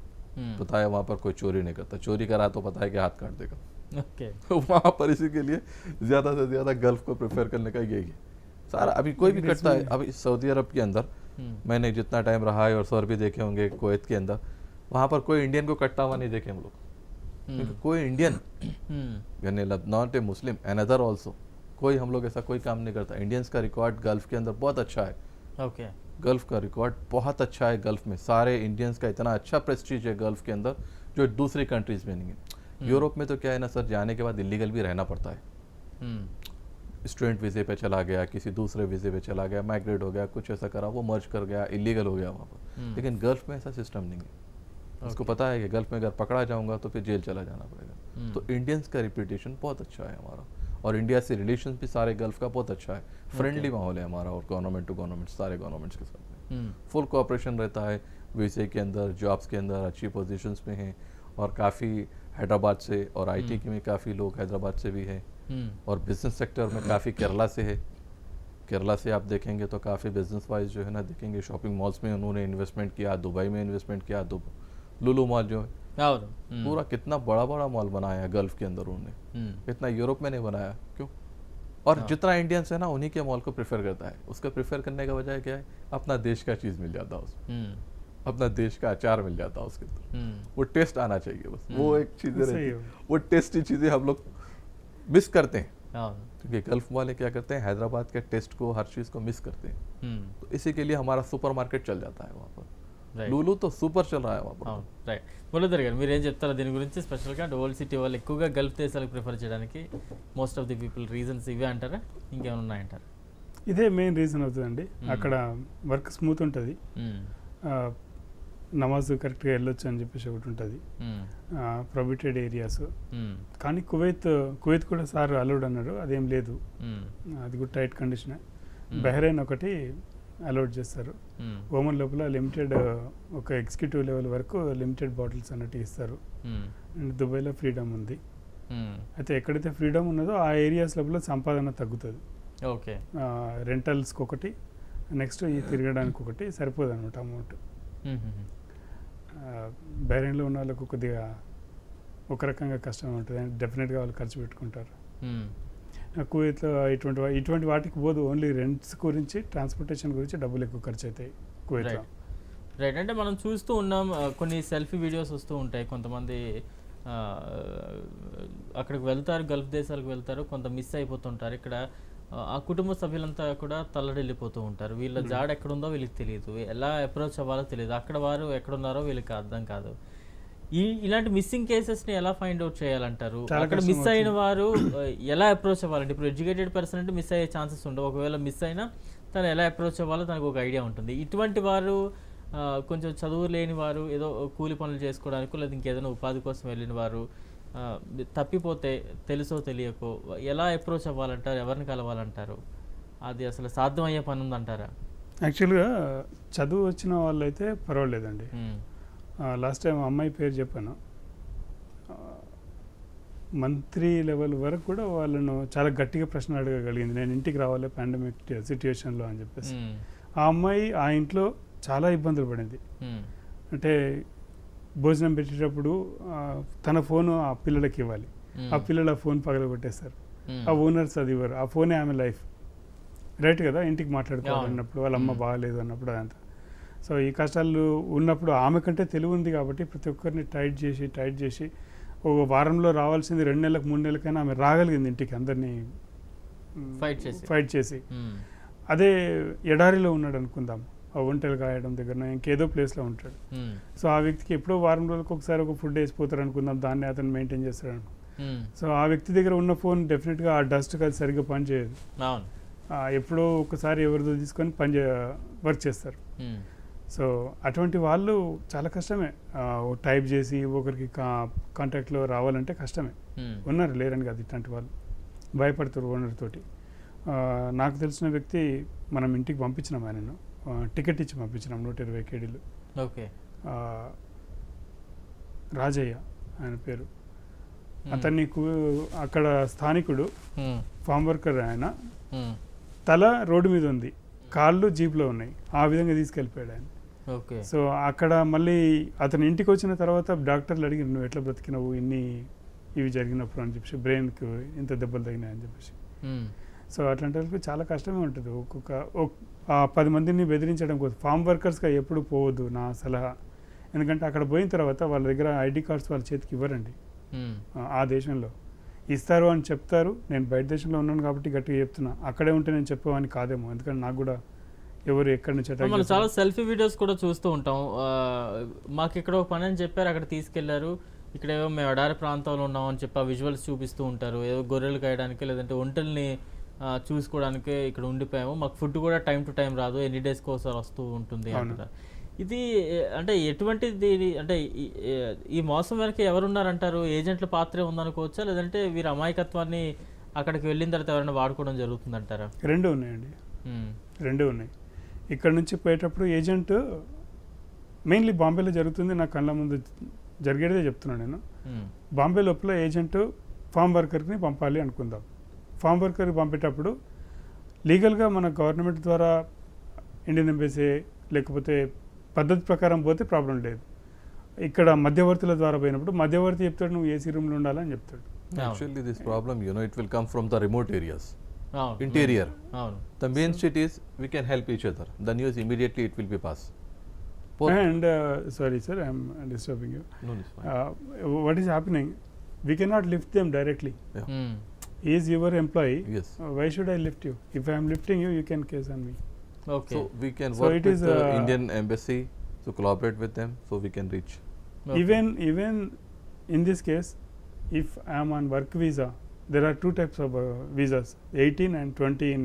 C: पता है वहाँ पर कोई चोरी नहीं करता, चोरी करा तो पता है कि हाथ काट देगा। तो वहाँ पर इसी के लिए ज़्यादा से ज़्यादा गल्फ को प्रेफर करने का यही है सारा। अभी कोई भी करता है, अभी सऊदी अरब के अंदर मैंने जितना टाइम रहा है और सर भी देखे होंगे कुवैत के अंदर, वहाँ पर कोई इंडियन को कटता हुआ नहीं देखे हम लोग, क्योंकि कोई इंडियन यानी not a Muslim another also, कोई हम लोग ऐसा कोई काम नहीं करता। इंडियंस का रिकॉर्ड गल्फ के अंदर बहुत अच्छा है। गल्फ का रिकॉर्ड बहुत अच्छा है, गल्फ में सारे इंडियंस का इतना अच्छा प्रेस्टीज है गल्फ के अंदर जो दूसरी कंट्रीज में नहीं है। यूरोप में तो क्या है ना सर, जाने के बाद इलीगल भी रहना पड़ता है। स्टूडेंट वीज़े पे चला गया, किसी दूसरे वीज़े पे चला गया, माइग्रेट हो गया, कुछ ऐसा करा, वो मर्ज कर गया, इलीगल हो गया वहाँ पर। लेकिन गल्फ में ऐसा सिस्टम नहीं है। उसको पता है कि गल्फ में अगर पकड़ा जाऊंगा तो फिर जेल चला जाना पड़ेगा। तो इंडियंस का रिप्यूटेशन बहुत अच्छा है हमारा, और इंडिया से रिलेशन भी सारे गल्फ का बहुत अच्छा है। फ्रेंडली माहौल है हमारा, और गवर्नमेंट टू गवर्नमेंट सारे गवर्नमेंट्स के साथ में फुल कोऑपरेशन रहता है। वीज़े के अंदर, जॉब्स के अंदर अच्छी पोजीशंस में हैं, और काफ़ी हैदराबाद से और आईटी के में काफ़ी लोग हैदराबाद से भी हैं, और बिजनेस सेक्टर में काफ़ी केरला से है। केरला से आप देखेंगे तो काफ़ी बिजनेस वाइज जो है ना देखेंगे, शॉपिंग मॉल्स में उन्होंने इन्वेस्टमेंट किया, दुबई में इन्वेस्टमेंट किया, लुलु मॉल जो है पूरा कितना बड़ा बड़ा मॉल बनाया है गल्फ के अंदर उन्होंने, इतना यूरोप में नहीं बनाया। क्यों? और जितना इंडियंस है ना उन्हीं के मॉल को प्रेफर करता है। उसका प्रेफर करने का वजह क्या है, अपना देश का चीज़ मिल जाता है उसमें, अपना देश का अचार मिल जाता है उसके अंदर, वो टेस्ट आना चाहिए बस, वो एक चीज़ें रहती है, वो टेस्टी चीज़ें हम लोग मिस करते हैं। क्योंकि गल्फ वाले क्या करते हैं, हैदराबाद के टेस्ट को, हर चीज़ को मिस करते हैं। तो इसी के लिए हमारा सुपर मार्केट चल जाता है वहाँ पर, లూలు తో సూపర్ చల్ రहा है वहाँ पर।
A: రైట్ మురళీధర్ గారు మీరు ఏం చెప్తారో దీని గురించి, స్పెషల్గా ఓల్డ్ సిటీ వాళ్ళు ఎక్కువగా గల్ఫ్ దేశాలకు ప్రిఫర్ చేయడానికి most of the people reasons ఇవే అంటారా, ఇంకేమైనా ఉన్నాయంటారా?
B: ఇదే మెయిన్ రీజన్ అవుతుందండి. అక్కడ వర్క్ స్మూత్ ఉంటుంది, నమాజ్ కరెక్ట్గా వెళ్ళొచ్చు అని చెప్పేసి ఒకటి ఉంటుంది, ప్రొబిటెడ్ ఏరియాస్. కానీ కువైత్ కూడా సార్ అలౌడ్ అన్నారు, అదేం లేదు, అది కూడా టైట్ కండిషన్. బహ్రెయిన్ ఒకటి అలౌడ్ చేస్తారు. ఓమన్ లోపల లిమిటెడ్ ఒక ఎగ్జిక్యూటివ్ లెవెల్ వరకు లిమిటెడ్ బాటిల్స్ అన్నట్టు ఇస్తారు. అండ్ దుబాయ్లో ఫ్రీడమ్ ఉంది. అయితే ఎక్కడైతే ఫ్రీడమ్ ఉన్నదో ఆ ఏరియాస్ లోపల సంపాదన తగ్గుతుంది.
A: ఓకే,
B: రెంటల్స్కి ఒకటి, నెక్స్ట్ ఈ తిరగడానికి ఒకటి సరిపోదు అనమాట అమౌంట్. బహ్రెయిన్లో ఉన్న వాళ్ళకు కొద్దిగా ఒక రకంగా కష్టం ఉంటుంది, డెఫినెట్గా వాళ్ళు ఖర్చు పెట్టుకుంటారు. కువైట్లో ఇటువంటి వాటికి పోదు, ఓన్లీ రెంట్స్ గురించి, ట్రాన్స్పోర్టేషన్ గురించి డబ్బులు ఎక్కువ ఖర్చు అవుతాయి కువైట్లో.
A: రైట్, అంటే మనం చూస్తూ ఉన్నాం కొన్ని సెల్ఫీ వీడియోస్ వస్తూ ఉంటాయి, కొంతమంది అక్కడికి వెళ్తారు, గల్ఫ్ దేశాలకు వెళ్తారు, కొంత మిస్ అయిపోతుంటారు. ఇక్కడ ఆ కుటుంబ సభ్యులంతా కూడా తల్లడిల్లిపోతూ ఉంటారు. వీళ్ళ జాడ ఎక్కడుందో వీళ్ళకి తెలియదు, ఎలా అప్రోచ్ అవ్వాలో తెలియదు, అక్కడ వారు ఎక్కడున్నారో వీళ్ళకి అర్థం కాదు. ఇలాంటి మిస్సింగ్ కేసెస్ని ఎలా ఫైండ్ అవుట్ చేయాలంటారు? అక్కడ మిస్ అయిన వారు ఎలా అప్రోచ్ అవ్వాలంటే, ఇప్పుడు ఎడ్యుకేటెడ్ పర్సన్ అంటే మిస్ అయ్యే ఛాన్సెస్ ఉండవు, ఒకవేళ మిస్ అయినా తను ఎలా అప్రోచ్ అవ్వాలో తనకు ఒక ఐడియా ఉంటుంది. ఇటువంటి వారు కొంచెం చదువు లేని వారు, ఏదో కూలి పనులు చేసుకోవడానికో లేదా ఇంకేదైనా ఉపాధి కోసం వెళ్ళిన వారు తప్పిపోతే తెలుసో తెలియకో ఎలా అప్రోచ్ అవ్వాలంటారు, ఎవరిని కలవాలంటారు? అది అసలు సాధ్యమయ్యే పని ఉందంటారా?
B: యాక్చువల్గా చదువు వచ్చిన వాళ్ళైతే పర్వాలేదండి. లాస్ట్ టైం అమ్మాయి పేరు చెప్పాను, మంత్రి లెవెల్ వరకు కూడా వాళ్ళను చాలా గట్టిగా ప్రశ్న అడగగలిగింది, నేను ఇంటికి రావాలి పాండమిక్ సిచ్యువేషన్లో అని చెప్పేసి. ఆ అమ్మాయి ఆ ఇంట్లో చాలా ఇబ్బందులు పడింది. అంటే భోజనం పెట్టేటప్పుడు తన ఫోను ఆ పిల్లలకి ఇవ్వాలి, ఆ పిల్లలు ఆ ఫోన్ పగలగొట్టేస్తారు, ఆ ఓనర్స్ అది ఇవ్వరు, ఆ ఫోనే ఆమె లైఫ్. రైట్ కదా, ఇంటికి మాట్లాడుకోవాలన్నప్పుడు వాళ్ళ అమ్మ బాగాలేదు అన్నప్పుడు అదంతా. సో ఈ కష్టాలు ఉన్నప్పుడు ఆమె కంటే తెలివి ఉంది కాబట్టి ప్రతి ఒక్కరిని టైట్ చేసి ఒక వారంలో రావాల్సింది 2 నెలలకు 3 నెలలకైనా ఆమె రాగలిగింది ఇంటికి, అందరినీ ఫైట్ చేసి. అదే ఎడారిలో ఉన్నాడు అనుకుందాం, ఆ ఒంటెలు కాయడం దగ్గర ఇంకేదో ప్లేస్లో ఉంటాడు. సో ఆ వ్యక్తికి ఎప్పుడో వారం రోజులకు ఒకసారి ఒక ఫుడ్ వేసిపోతారు అనుకుందాం, దాన్ని అతను మెయింటైన్ చేస్తాడు. సో ఆ వ్యక్తి దగ్గర ఉన్న ఫోన్ డెఫినెట్గా ఆ డస్ట్కి అది సరిగ్గా పనిచేయదు. ఎప్పుడో ఒకసారి ఎవరిదో తీసుకొని వర్క్ చేస్తారు. సో అటువంటి వాళ్ళు చాలా కష్టమే, టైప్ చేసి ఒకరికి కాంటాక్ట్లో రావాలంటే కష్టమే. ఉన్నారు, లేరని కాదు, ఇట్లాంటి వాళ్ళు భయపడతారు ఓనర్ తోటి. నాకు తెలిసిన వ్యక్తి మనం ఇంటికి పంపించినాం, ఆయనను టికెట్ ఇచ్చి పంపించినాం 120 KDలు.
A: ఓకే,
B: రాజయ్య ఆయన పేరు. అతన్ని అక్కడ స్థానికుడు, ఫామ్ వర్కర్. ఆయన తల రోడ్డు మీద ఉంది, కాళ్ళు జీప్లో ఉన్నాయి, ఆ విధంగా తీసుకెళ్ళిపోయాడు ఆయన. సో అక్కడ మళ్ళీ అతని ఇంటికి వచ్చిన తర్వాత డాక్టర్లు అడిగి, నువ్వు ఎట్లా బ్రతికినావు ఇవి జరిగినప్పుడు అని చెప్పేసి, బ్రెయిన్కి ఇంత దెబ్బలు తగినాయి అని చెప్పేసి. సో అట్లాంటి వాళ్ళకి చాలా కష్టమే ఉంటుంది. 10 మందిని బెదిరించడం కోసం ఫామ్ వర్కర్స్గా ఎప్పుడు పోవద్దు నా సలహా. ఎందుకంటే అక్కడ పోయిన తర్వాత వాళ్ళ దగ్గర ఐడి కార్డ్స్ వాళ్ళ చేతికి ఇవ్వరండి. ఆ దేశంలో ఇస్తారు అని చెప్తారు. నేను బయట దేశంలో ఉన్నాను కాబట్టి గట్టిగా చెప్తున్నా, అక్కడే ఉంటే నేను చెప్పేవాని కాదేమో, ఎందుకంటే నాకు కూడా ఎవరు ఎక్కడి నుంచి
A: మనం చాలా సెల్ఫీ వీడియోస్ కూడా చూస్తూ ఉంటాం. మాకు ఇక్కడ ఒక పని అని చెప్పారు, అక్కడ తీసుకెళ్లారు, ఇక్కడ ఏవో మేము ఎడారి ప్రాంతంలో ఉన్నాం అని చెప్పి ఆ విజువల్స్ చూపిస్తూ ఉంటారు. ఏదో గొర్రెలు కాయడానికి లేదంటే ఒంటల్ని చూసుకోవడానికి ఇక్కడ ఉండిపోయాము, మాకు ఫుడ్ కూడా టైం టు టైం రాదు, ఎన్ని డేస్కి ఒకసారి వస్తూ ఉంటుంది అంటారు. ఇది అంటే ఎటువంటిది, అంటే ఈ మోసం వెనక ఎవరున్నారంటారు? ఏజెంట్ల పాత్రే ఉందనుకోవచ్చా, లేదంటే వీరి అమాయకత్వాన్ని అక్కడికి వెళ్ళిన తర్వాత ఎవరైనా వాడుకోవడం జరుగుతుందంటారా?
B: రెండూ ఉన్నాయండి, రెండూ ఉన్నాయి. ఇక్కడ నుంచి పోయేటప్పుడు ఏజెంట్ మెయిన్లీ బాంబేలో జరుగుతుంది, నా కళ్ళ ముందు జరిగేదే చెప్తున్నాను నేను. బాంబే లోపల ఏజెంట్ ఫామ్ వర్కర్ని పంపాలి అనుకుందాం. ఫామ్ వర్కర్కి పంపేటప్పుడు లీగల్గా మన గవర్నమెంట్ ద్వారా ఇండియన్ ఎంబసీ లేకపోతే పద్ధతి ప్రకారం పోతే ప్రాబ్లం లేదు. ఇక్కడ మధ్యవర్తుల ద్వారా పోయినప్పుడు మధ్యవర్తి చెప్తాడు నువ్వు ఏసీ రూమ్లో ఉండాలని చెప్తాడు.
C: Actually this problem, it will come from the remote areas. Interior. The main cities we can help each other. The news immediately it will be passed.
B: And sorry sir, I am disturbing you.
C: No, it's fine.
B: What is happening? We cannot lift them directly. He is your employee.
C: Yes.
B: Why should I lift you? If I am lifting you, you can case on me.
A: Okay.
C: So we can work with the Indian embassy to collaborate with them, so we can reach.
B: Even in this case, if I am on work visa, there are 2 types of visas, 18 and 20 in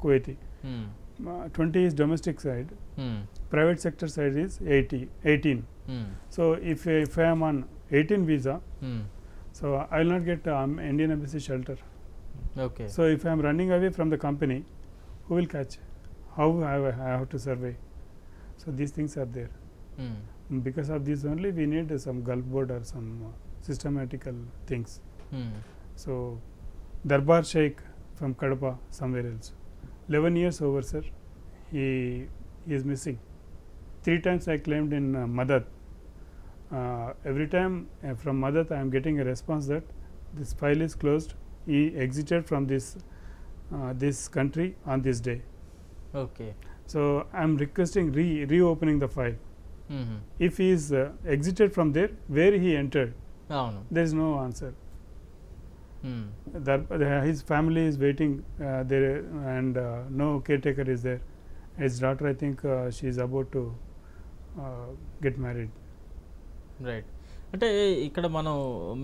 B: Kuwaiti. 20 is domestic side, private sector side is 18. So if I am on 18 visa, so I will not get Indian embassy shelter.
A: Okay.
B: So if I am running away from the company, who will catch? How I have to survey? So these things are there. Because of this only we need some Gulf board or some systematical things. So Darbar Sheikh from Kadapa, somewhere else, 11 years over sir, he is missing. 3 times I claimed in Madad. Every time from Madad I am getting a response that this file is closed, he exited from this country on this day.
A: Okay.
B: So I am requesting reopening the file. If he is exited from there, where he entered, there is no answer. His family is waiting there, and no caretaker is there. His daughter, I think she is about to get married.
A: Right. అంటే ఇక్కడ మనం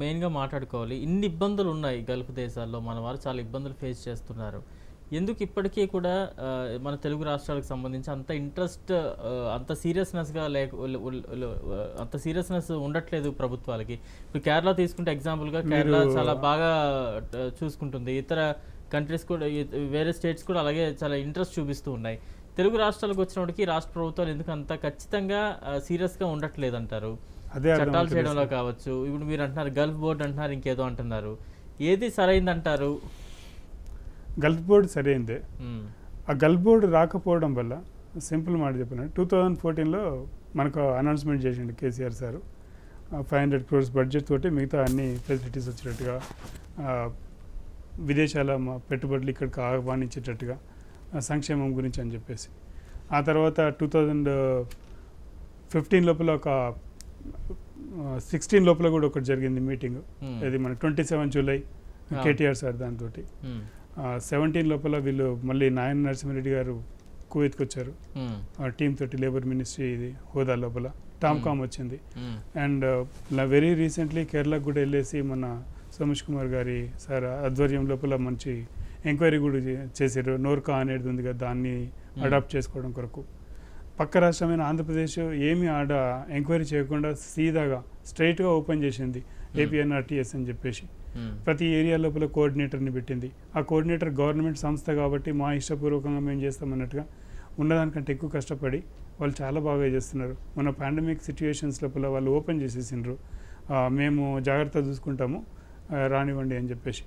A: మెయిన్గా మాట్లాడుకోవాలి, ఇన్ని ఇబ్బందులు ఉన్నాయి గల్ఫ్ దేశాల్లో, మన వారు చాలా ఇబ్బందులు ఫేస్ చేస్తున్నారు. ఎందుకు ఇప్పటికీ కూడా మన తెలుగు రాష్ట్రాలకు సంబంధించి అంత ఇంట్రెస్ట్, అంత సీరియస్నెస్గా అంత సీరియస్నెస్ ఉండట్లేదు ప్రభుత్వాలకి? ఇప్పుడు కేరళ తీసుకుంటే ఎగ్జాంపుల్గా, కేరళ చాలా బాగా చూసుకుంటుంది, ఇతర కంట్రీస్ కూడా, వేరే స్టేట్స్ కూడా అలాగే చాలా ఇంట్రెస్ట్ చూపిస్తూ ఉన్నాయి. తెలుగు రాష్ట్రాలకు వచ్చినప్పటికీ రాష్ట్ర ప్రభుత్వాలు ఎందుకు అంత ఖచ్చితంగా సీరియస్గా ఉండట్లేదు అంటారు? చట్టాలు చేయడంలో కావచ్చు, ఇప్పుడు మీరు అంటున్నారు గల్ఫ్ బోర్డ్ అంటున్నారు, ఇంకేదో అంటున్నారు, ఏది సరైందంటారు?
B: Gulf board సరైందే. ఆ గల్ఫ్ బోర్డు రాకపోవడం వల్ల సింపుల్ మాట చెప్పిన 2014లో మనకు అనౌన్స్మెంట్ చేసిండు కేసీఆర్ సారు, 500 crores బడ్జెట్ తోటి మిగతా అన్ని ఫెసిలిటీస్ వచ్చేటట్టుగా, విదేశాల పెట్టుబడులు ఇక్కడికి ఆహ్వానించేటట్టుగా, సంక్షేమం గురించి అని చెప్పేసి. ఆ తర్వాత 2015 లోపల ఒక 16 లోపల కూడా ఒకటి జరిగింది మీటింగ్, ఇది మన 27 జూలై కేటీఆర్ సార్ దాంతో. 17 లోపల వీళ్ళు మళ్ళీ నాయన నరసింహారెడ్డి గారు కువైత్కి వచ్చారు. ఆ టీమ్ తోటి లేబర్ మినిస్ట్రీ ఇది హోదా లోపల టామ్కామ్ వచ్చింది. అండ్ వెరీ రీసెంట్లీ కేరళకు కూడా వెళ్ళేసి మన సోమేష్ కుమార్ గారి సార్ ఆధ్వర్యం లోపల మంచి ఎంక్వైరీ కూడా చేశారు. నోర్కా అనేది ఉంది కదా, దాన్ని అడాప్ట్ చేసుకోవడం కొరకు. పక్క రాష్ట్రమైన ఆంధ్రప్రదేశ్ ఏమి ఆడ ఎంక్వైరీ చేయకుండా సీదాగా స్ట్రైట్గా ఓపెన్ చేసింది ఏపీఎన్ఆర్టీఎస్ అని చెప్పేసి. ప్రతి ఏరియా లోపల కోఆర్డినేటర్ని పెట్టింది. ఆ కోఆర్డినేటర్ గవర్నమెంట్ సంస్థ కాబట్టి మా ఇష్టపూర్వకంగా మేము చేస్తామన్నట్టుగా ఉన్నదానికంటే ఎక్కువ కష్టపడి వాళ్ళు చాలా బాగా చేస్తున్నారు. మన పాండమిక్ సిచ్యువేషన్స్ లోపల వాళ్ళు ఓపెన్ చేసేసిండ్రు, మేము జాగ్రత్త చూసుకుంటాము రానివ్వండి అని చెప్పేసి.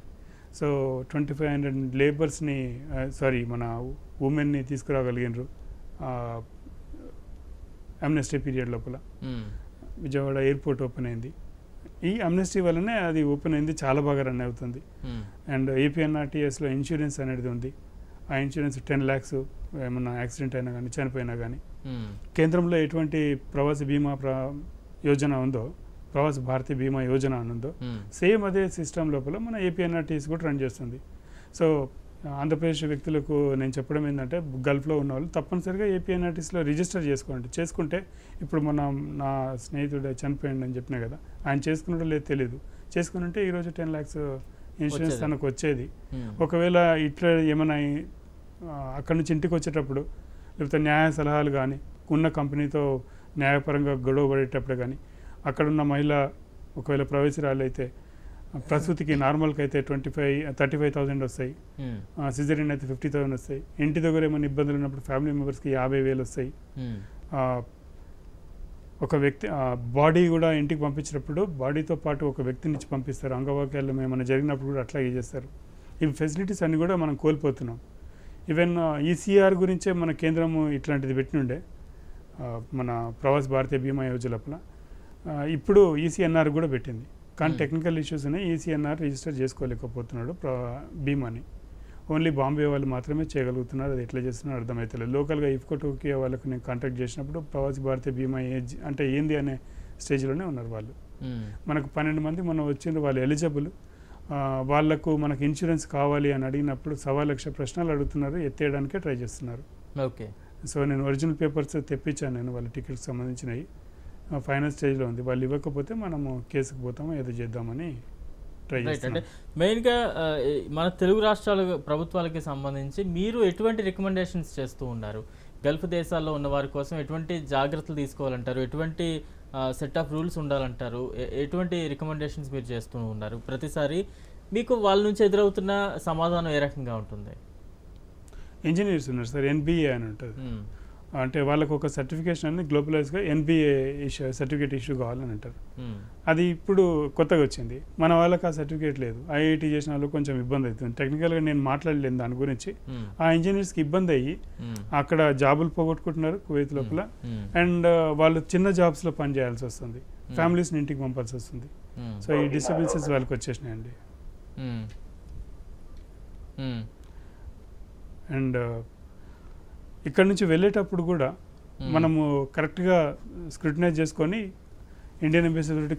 B: సో 2500 లేబర్స్ని మన ఉమెన్ని తీసుకురాగలిగినారు అమ్నెస్టీ పీరియడ్ లోపల. విజయవాడ ఎయిర్పోర్ట్ ఓపెన్ అయింది. ఈ అమ్నెస్టీ వల్లనే అది ఓపెన్ అయింది, చాలా బాగా రన్ అవుతుంది. అండ్ ఏపీఎన్ఆర్టీఎస్లో ఇన్సూరెన్స్ అనేది ఉంది. ఆ ఇన్సూరెన్స్ 10 lakhs ఏమన్నా యాక్సిడెంట్ అయినా కానీ చనిపోయినా కానీ. కేంద్రంలో ఎటువంటి ప్రవాసి బీమా యోజన ఉందో, ప్రవాసి భారతీయ బీమా యోజన అని ఉందో, సేమ్ అదే సిస్టమ్ లోపల మన ఏపీఎన్ఆర్టీఎస్ కూడా రన్ చేస్తుంది. సో ఆంధ్రప్రదేశ్ వ్యక్తులకు నేను చెప్పడం ఏంటంటే, గల్ఫ్లో ఉన్న వాళ్ళు తప్పనిసరిగా ఏపీఎన్ఆర్టీఎస్లో రిజిస్టర్ చేసుకుంటే ఇప్పుడు నా స్నేహితుడు చనిపోయింది అని చెప్పినా కదా, ఆయన చేసుకున్నాడో లేదు తెలియదు. చేసుకుని ఉంటే ఈరోజు 10 lakhs ఇన్సూరెన్స్ తనకు వచ్చేది. ఒకవేళ ఇట్లా ఏమైనా అక్కడి నుంచి ఇంటికి వచ్చేటప్పుడు, లేకపోతే న్యాయ సలహాలు కానీ, ఉన్న కంపెనీతో న్యాయపరంగా గొడవ పడేటప్పుడు కానీ, అక్కడున్న మహిళ ఒకవేళ ప్రవేశరాలు అయితే ప్రసూతికి నార్మల్కి అయితే 35,000 వస్తాయి, సిజరీన్ అయితే 50,000 వస్తాయి. ఇంటి దగ్గర ఏమైనా ఇబ్బందులు ఉన్నప్పుడు ఫ్యామిలీ మెంబర్స్కి 50,000 వస్తాయి. ఒక వ్యక్తి బాడీ కూడా ఇంటికి పంపించినప్పుడు బాడీతో పాటు ఒక వ్యక్తి నుంచి పంపిస్తారు. అంగవైకల్యం ఏమైనా జరిగినప్పుడు కూడా అట్లాగే చేస్తారు. ఈ ఫెసిలిటీస్ అన్నీ కూడా మనం కోల్పోతున్నాం. ఈవెన్ ఈసీఆర్ గురించే మన కేంద్రము ఇట్లాంటిది పెట్టినుండే మన ప్రవాసి భారతీయ బీమా యోజన లోపల. ఇప్పుడు ఈసీఎన్ఆర్ కూడా పెట్టింది, కానీ టెక్నికల్ ఇష్యూస్ ఉన్నాయి. ఈసీఎన్ఆర్ రిజిస్టర్ చేసుకోలేకపోతున్నాడు బీమాని. ఓన్లీ బాంబే వాళ్ళు మాత్రమే చేయగలుగుతున్నారు. అది ఎట్లా చేస్తున్నారో అర్థమవుతలేదు. లోకల్గా ఇఫ్కో టోకియో వాళ్ళకు నేను కాంటాక్ట్ చేసినప్పుడు ప్రవాసి భారతీయ బీమా ఏజ్ అంటే ఏంది అనే స్టేజ్లోనే ఉన్నారు వాళ్ళు. మనకు 12 మంది మనం వచ్చిండ్రు, వాళ్ళు ఎలిజిబుల్. వాళ్లకు మనకు ఇన్సూరెన్స్ కావాలి అని అడిగినప్పుడు 1,00,000 ప్రశ్నలు అడుగుతున్నారు, ఎత్తేయడానికే ట్రై చేస్తున్నారు.
A: ఓకే.
B: సో నేను ఒరిజినల్ పేపర్స్ తెప్పించాను, నేను వాళ్ళ టికెట్కి సంబంధించినవి. ఫైనల్ స్టేజ్లో ఉంది. వాళ్ళు ఇవ్వకపోతే మనము కేసుకు పోతాము, ఏదో చేద్దామని ట్రై చేస్తాం.
A: అంటే మెయిన్గా మన తెలుగు రాష్ట్రాల ప్రభుత్వాలకి సంబంధించి మీరు ఎటువంటి రికమెండేషన్స్ చేస్తూ ఉన్నారు? గల్ఫ్ దేశాల్లో ఉన్న వారి కోసం ఎటువంటి జాగ్రత్తలు తీసుకోవాలంటారు? ఎటువంటి సెట్ ఆఫ్ రూల్స్ ఉండాలంటారు? ఎటువంటి రికమెండేషన్స్ మీరు చేస్తూ ఉన్నారు? ప్రతిసారి మీకు వాళ్ళ నుంచి ఎదురవుతున్న సమాధానం ఏ రకంగా ఉంటుంది?
B: ఇంజనీర్స్ ఉన్నారు సార్, ఎన్బిఏ అని ఉంటుంది. అంటే వాళ్ళకు ఒక సర్టిఫికేషన్ అనేది గ్లోబలైజ్గా ఎన్బిఏ సర్టిఫికేట్ ఇష్యూ కావాలని అంటారు. అది ఇప్పుడు కొత్తగా వచ్చింది. మన వాళ్ళకి ఆ సర్టిఫికేట్ లేదు. ఐఐటి చేసిన వాళ్ళకి కొంచెం ఇబ్బంది అవుతుంది. టెక్నికల్గా నేను మాట్లాడలేను దాని గురించి. ఆ ఇంజనీర్స్కి ఇబ్బంది అయ్యి అక్కడ జాబులు పోగొట్టుకుంటున్నారు కువైత్ లోపల. అండ్ వాళ్ళు చిన్న జాబ్స్లో పని చేయాల్సి వస్తుంది, ఫ్యామిలీస్ని ఇంటికి పంపాల్సి వస్తుంది. సో ఈ డిస్టర్బెన్సెస్ వాళ్ళకి వచ్చేసినాయండి. అండ్ ఇక్కడ నుంచి వెళ్ళేటప్పుడు కూడా మనము కరెక్ట్గా స్క్రూటినైజ్ చేసుకొని ఇండియన్ ఎంబసీ తోటి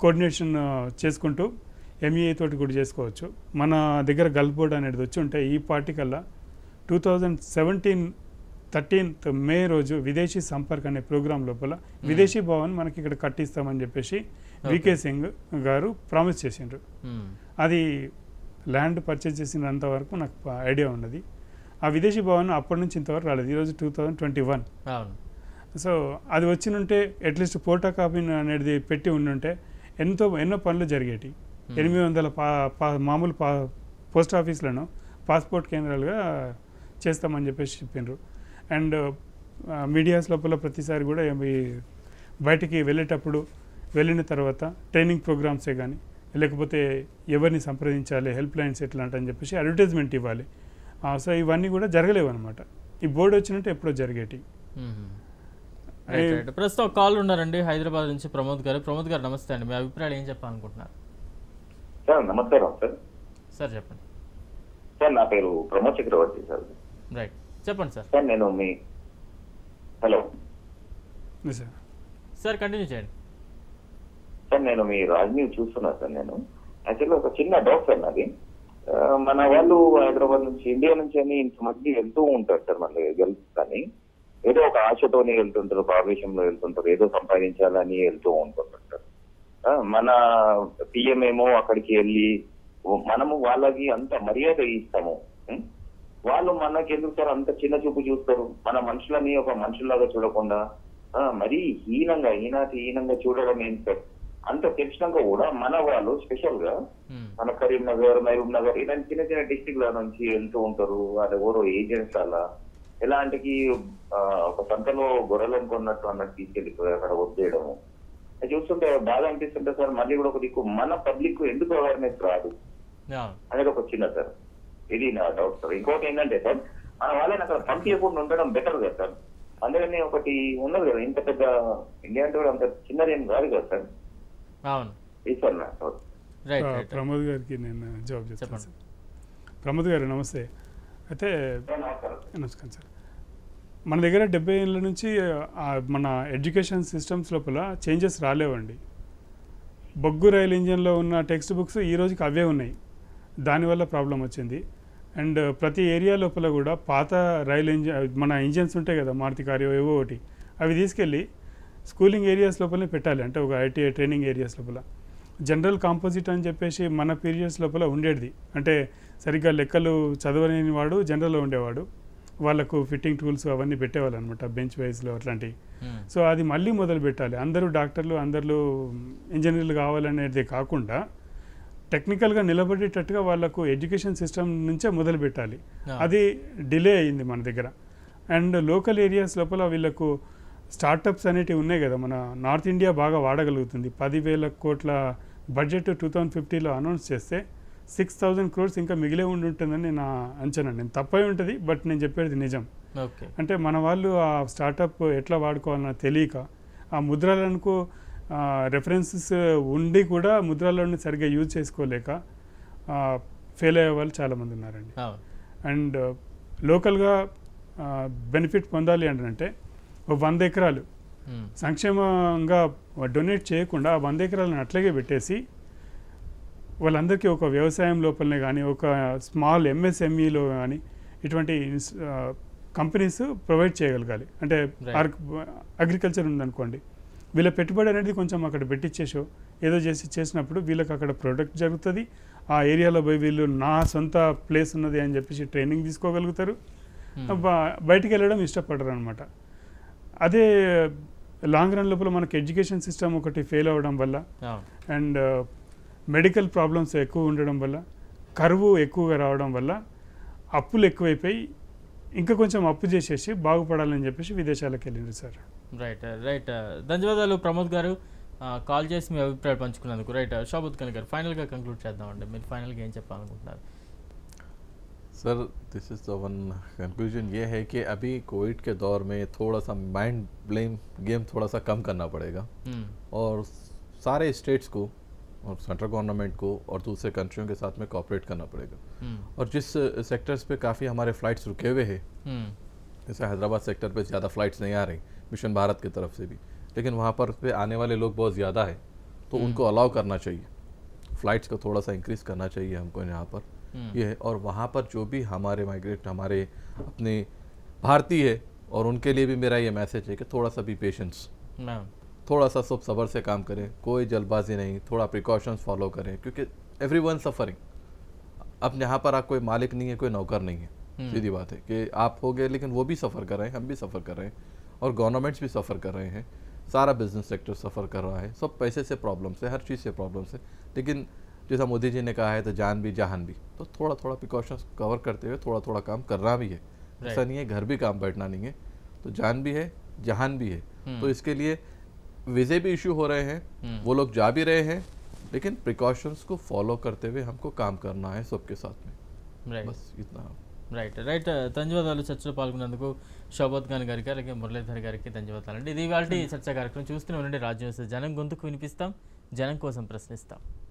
B: కోఆర్డినేషన్ చేసుకుంటూ ఎంఈఏ తోటి కూడా చేసుకోవచ్చు. మన దగ్గర గల్ఫ్ బోర్డ్ అనేది వచ్చి ఉంటే ఈ పార్టీకల్లా 2017 13th మే రోజు విదేశీ సంపర్క్ అనే ప్రోగ్రాం లోపల విదేశీ భవన్ మనకి ఇక్కడ కట్టిస్తామని చెప్పేసి వికే సింగ్ గారు ప్రామిస్ చేసిండ్రు. అది ల్యాండ్ పర్చేజ్ చేసినంత వరకు నాకు ఐడియా ఉన్నది. ఆ విదేశీ భవన్ అప్పటి నుంచి ఇంతవరకు రాలేదు. ఈరోజు 2021. సో అది వచ్చినుంటే అట్లీస్ట్ పోటా కాపీ అనేది పెట్టి ఉండుంటే ఎన్నో పనులు జరిగేటి. 800 మామూలు పోస్ట్ ఆఫీసులను పాస్పోర్ట్ కేంద్రాలుగా చేస్తామని చెప్పేసి చెప్పిండ్రు. అండ్ మీడియాస్ లోపల ప్రతిసారి కూడా బయటికి వెళ్ళేటప్పుడు వెళ్ళిన తర్వాత ట్రైనింగ్ ప్రోగ్రామ్సే కానీ లేకపోతే ఎవరిని సంప్రదించాలి, హెల్ప్ లైన్స్ ఎట్లా అని చెప్పేసి అడ్వర్టైజ్మెంట్ ఇవ్వాలి. సో ఇవన్నీ కూడా జరగలేవు అనమాట. ఈ బోర్డు వచ్చినట్టు ఎప్పుడో జరిగేటి.
A: ప్రస్తుతం కాల్ ఉన్నారండి హైదరాబాద్ నుంచి ప్రమోద్ గారు. ప్రమోద్ గారు నమస్తే అండి, మీ అభిప్రాయాలు ఏం చెప్పాలనుకుంటున్నారు?
D: సార్ నమస్కారం సార్.
A: సార్ చెప్పండి
D: సార్. నా పేరు ప్రమోద్ చక్రవర్తి సార్.
A: రైట్, చెప్పండి సార్.
D: సార్ నేను హలో
A: సార్ కంటిన్యూ చేయండి
D: సార్. నేను మీ రాజ్ న్యూస్ చూస్తున్నా సార్. నేను యాక్చువల్గా ఒక చిన్న డౌట్ సార్ నాది. మన వాళ్ళు హైదరాబాద్ నుంచి ఇండియా నుంచి అని ఇంతమంది వెళ్తూ ఉంటారు సార్ మన గల్ఫ్ కానీ ఏదో ఒక ఆశతోనే వెళ్తుంటారు, ఒక ఆవేశంలో వెళ్తుంటారు, ఏదో సంపాదించాలని వెళ్తూ ఉంటుంటారు సార్. మన పిఎం ఏమో అక్కడికి వెళ్ళి మనము వాళ్ళకి అంత మర్యాద ఇస్తాము, వాళ్ళు మనకి ఎందుకు సార్ అంత చిన్న చూపు చూస్తారు? మన మనుషులని ఒక మనుషుల్లాగా చూడకుండా మరీ హీనంగా చూడడం ఏంటి సార్? అంత తెలిసినాక కూడా మన వాళ్ళు స్పెషల్ గా మన కరీంనగర్, మహబూబ్ నగర్ ఇలాంటి చిన్న చిన్న డిస్ట్రిక్ట్ ల నుంచి వెళ్తూ ఉంటారు. వాళ్ళు ఎవరో ఏజెంట్స్ అలా ఎలాంటికి ఒక సంతలో గొర్రెలను కొన్నట్టు అన్నట్టు తీసుకెళ్ళిపోయి అక్కడ వదిలేయడము అది చూస్తుంటే బాగా అనిపిస్తుంటే సార్. మళ్ళీ కూడా ఒక దిక్కు మన పబ్లిక్ ఎందుకు అవేర్నెస్ రాదు అనేది ఒక చిన్న సార్, ఇది నా డౌట్ సార్. ఇంకోటి ఏంటంటే సార్, మన వాళ్ళని అక్కడ పంపించకుండా ఉండడం బెటర్ కదా సార్. అందుకని ఒకటి ఉన్నది కదా, ఇంత పెద్ద ఇండియా అంటే కూడా అంత చిన్నదేం కాదు కదా సార్.
A: అవును
D: ఇది సార్ నా డౌట్.
B: ప్రమోద్ గారికి నేను జవాబు చెప్తాను సార్. ప్రమోద్ గారు నమస్తే. అయితే నమస్కారం సార్. మన దగ్గర 70 ఏళ్ళ నుంచి మన ఎడ్యుకేషన్ సిస్టమ్స్ లోపల చేంజెస్ రాలేవండి. బొగ్గు రైలు ఇంజన్లో ఉన్న టెక్స్ట్ బుక్స్ ఈ రోజుకి అవే ఉన్నాయి. దానివల్ల ప్రాబ్లం వచ్చింది. అండ్ ప్రతి ఏరియా లోపల కూడా పాత రైలు మన ఇంజన్స్ ఉంటాయి కదా, మారుతి కార్యో ఏవో ఒకటి, అవి తీసుకెళ్ళి స్కూలింగ్ ఏరియాస్ లోపలనే పెట్టాలి. అంటే ఒక ఐటీఐ ట్రైనింగ్ ఏరియాస్ లోపల జనరల్ కాంపోజిట్ అని చెప్పేసి మన పీరియడ్స్ లోపల ఉండేది. అంటే సరిగ్గా లెక్కలు చదవలేని వాడు జనరల్లో ఉండేవాడు, వాళ్ళకు ఫిట్టింగ్ టూల్స్ అవన్నీ పెట్టేవాళ్ళు అనమాట, బెంచ్ వైజ్లో అట్లాంటివి. సో అది మళ్ళీ మొదలు పెట్టాలి. అందరూ డాక్టర్లు, అందరూ ఇంజనీర్లు కావాలనేది కాకుండా టెక్నికల్గా నిలబడేటట్టుగా వాళ్ళకు ఎడ్యుకేషన్ సిస్టమ్ నుంచే మొదలు పెట్టాలి. అది డిలే అయింది మన దగ్గర. అండ్ లోకల్ ఏరియాస్ లోపల వీళ్ళకు స్టార్టప్స్ అనేటివి ఉన్నాయి కదా, మన నార్త్ ఇండియా బాగా వాడగలుగుతుంది. 10,000 కోట్ల బడ్జెట్ 2050లో అనౌన్స్ చేస్తే 6,000 crores ఇంకా మిగిలే ఉంటుందని నా అంచనా. నేను తప్పై ఉంటుంది, బట్ నేను చెప్పేది నిజం. అంటే మన వాళ్ళు ఆ స్టార్టప్ ఎట్లా వాడుకోవాలన్నా తెలియక, ఆ ముద్రలకు రెఫరెన్సెస్ ఉండి కూడా ముద్రలను సరిగ్గా యూజ్ చేసుకోలేక ఫెయిల్ అయ్యే వాళ్ళు చాలామంది ఉన్నారండి. అండ్ లోకల్గా బెనిఫిట్ పొందాలి అంటే 100 ఎకరాలు సంక్షేమంగా డొనేట్ చేయకుండా 100 ఎకరాలను అట్లాగే పెట్టేసి వాళ్ళందరికీ ఒక వ్యవసాయం లోపలనే కానీ, ఒక స్మాల్ ఎంఎస్ఎంఈలో కానీ ఇటువంటి కంపెనీస్ ప్రొవైడ్ చేయగలగాలి. అంటే అగ్రికల్చర్ ఉందనుకోండి, వీళ్ళ పెట్టుబడి అనేది కొంచెం అక్కడ పెట్టించేసో ఏదో చేసినప్పుడు వీళ్ళకి అక్కడ ప్రొడక్ట్ జరుగుతుంది. ఆ ఏరియాలో పోయి వీళ్ళు నా సొంత ప్లేస్ ఉన్నది అని చెప్పేసి ట్రైనింగ్ తీసుకోగలుగుతారు, బయటికి వెళ్ళడం ఇష్టపడరు అనమాట. అదే లాంగ్ రన్ లోపల మనకి ఎడ్యుకేషన్ సిస్టమ్ ఒకటి ఫెయిల్ అవ్వడం వల్ల, అండ్ మెడికల్ ప్రాబ్లమ్స్ ఎక్కువ ఉండడం వల్ల, కరువు ఎక్కువగా రావడం వల్ల అప్పులు ఎక్కువైపోయి ఇంకా కొంచెం అప్పు చేసేసి బాగుపడాలని చెప్పేసి విదేశాలకు వెళ్ళింది సార్.
A: రైట్ ధన్యవాదాలు ప్రమోద్ గారు, కాల్ చేసి మీ అభిప్రాయాలు పంచుకున్నందుకు. రైట్ షాబుద్ ఖాన్ గారు, ఫైనల్గా కంక్లూడ్ చేద్దామండి. మీరు ఫైనల్గా ఏం చెప్పాలనుకుంటున్నారు?
C: Sir this is the one conclusion ये है कि अभी कोविड के दौर में थोड़ा सा माइंड ब्लेम गेम थोड़ा सा कम करना पड़ेगा और सारे स्टेट्स को और सेंट्रल गवर्नमेंट को और दूसरे कंट्रियों के साथ में कोऑपरेट करना पड़ेगा। और जिस सेक्टर्स पे काफ़ी हमारे फ्लाइट्स रुके हुए हैं, जैसे हैदराबाद सेक्टर पे ज़्यादा फ्लाइट्स नहीं आ रही मिशन भारत की तरफ से भी, लेकिन वहाँ पर पे आने वाले लोग बहुत ज़्यादा है, तो उनको अलाउ करना चाहिए, फ़्लाइट्स को थोड़ा सा इंक्रीज़ करना चाहिए हमको यहाँ पर ये है। और वहाँ पर जो भी हमारे माइग्रेट हमारे अपने भारतीय है, और उनके लिए भी मेरा ये मैसेज है कि थोड़ा सा भी पेशेंस, थोड़ा सा सब सब्र से काम करें, कोई जल्दबाजी नहीं, थोड़ा प्रिकॉशंस फॉलो करें, क्योंकि एवरीवन सफरिंग। अब यहाँ पर आप कोई मालिक नहीं है, कोई नौकर नहीं है, सीधी बात है कि आप हो गए, लेकिन वो भी सफ़र कर रहे हैं, हम भी सफ़र कर रहे हैं, और गवर्नमेंट्स भी सफ़र कर रहे हैं, सारा बिजनेस सेक्टर सफ़र कर रहा है, सब पैसे से प्रॉब्लम्स है, हर चीज़ से प्रॉब्लम्स है। लेकिन जैसा मोदी जी ने कहा है तो जान भी जहान भी, तो थोड़ा थोड़ा प्रिकॉशंस कवर करते हुए थोड़ा थोड़ा काम करना भी है। ऐसा नहीं है घर भी काम बैठना नहीं है, तो जान भी है जहान भी है। तो इसके लिए वीज़े भी इशू हो रहे हैं, वो लोग जा भी रहे हैं, लेकिन प्रिकॉशंस को फॉलो करते हुए हमको काम करना है सबके साथ में, बस इतना।
A: రైట్ ధన్యవాదాలు చర్చలో పాల్గొన్నందుకు షాబుద్ ఖాన్ గారికి, అలాగే మురళీధర్ గారికి ధన్యవాదాలండి. ఇది ఇవాళ చర్చా కార్యక్రమం. చూస్తూనే ఉండండి రాజ్యం. జనం గొంతుకు వినిపిస్తాం, జనం కోసం ప్రశ్నిస్తాం.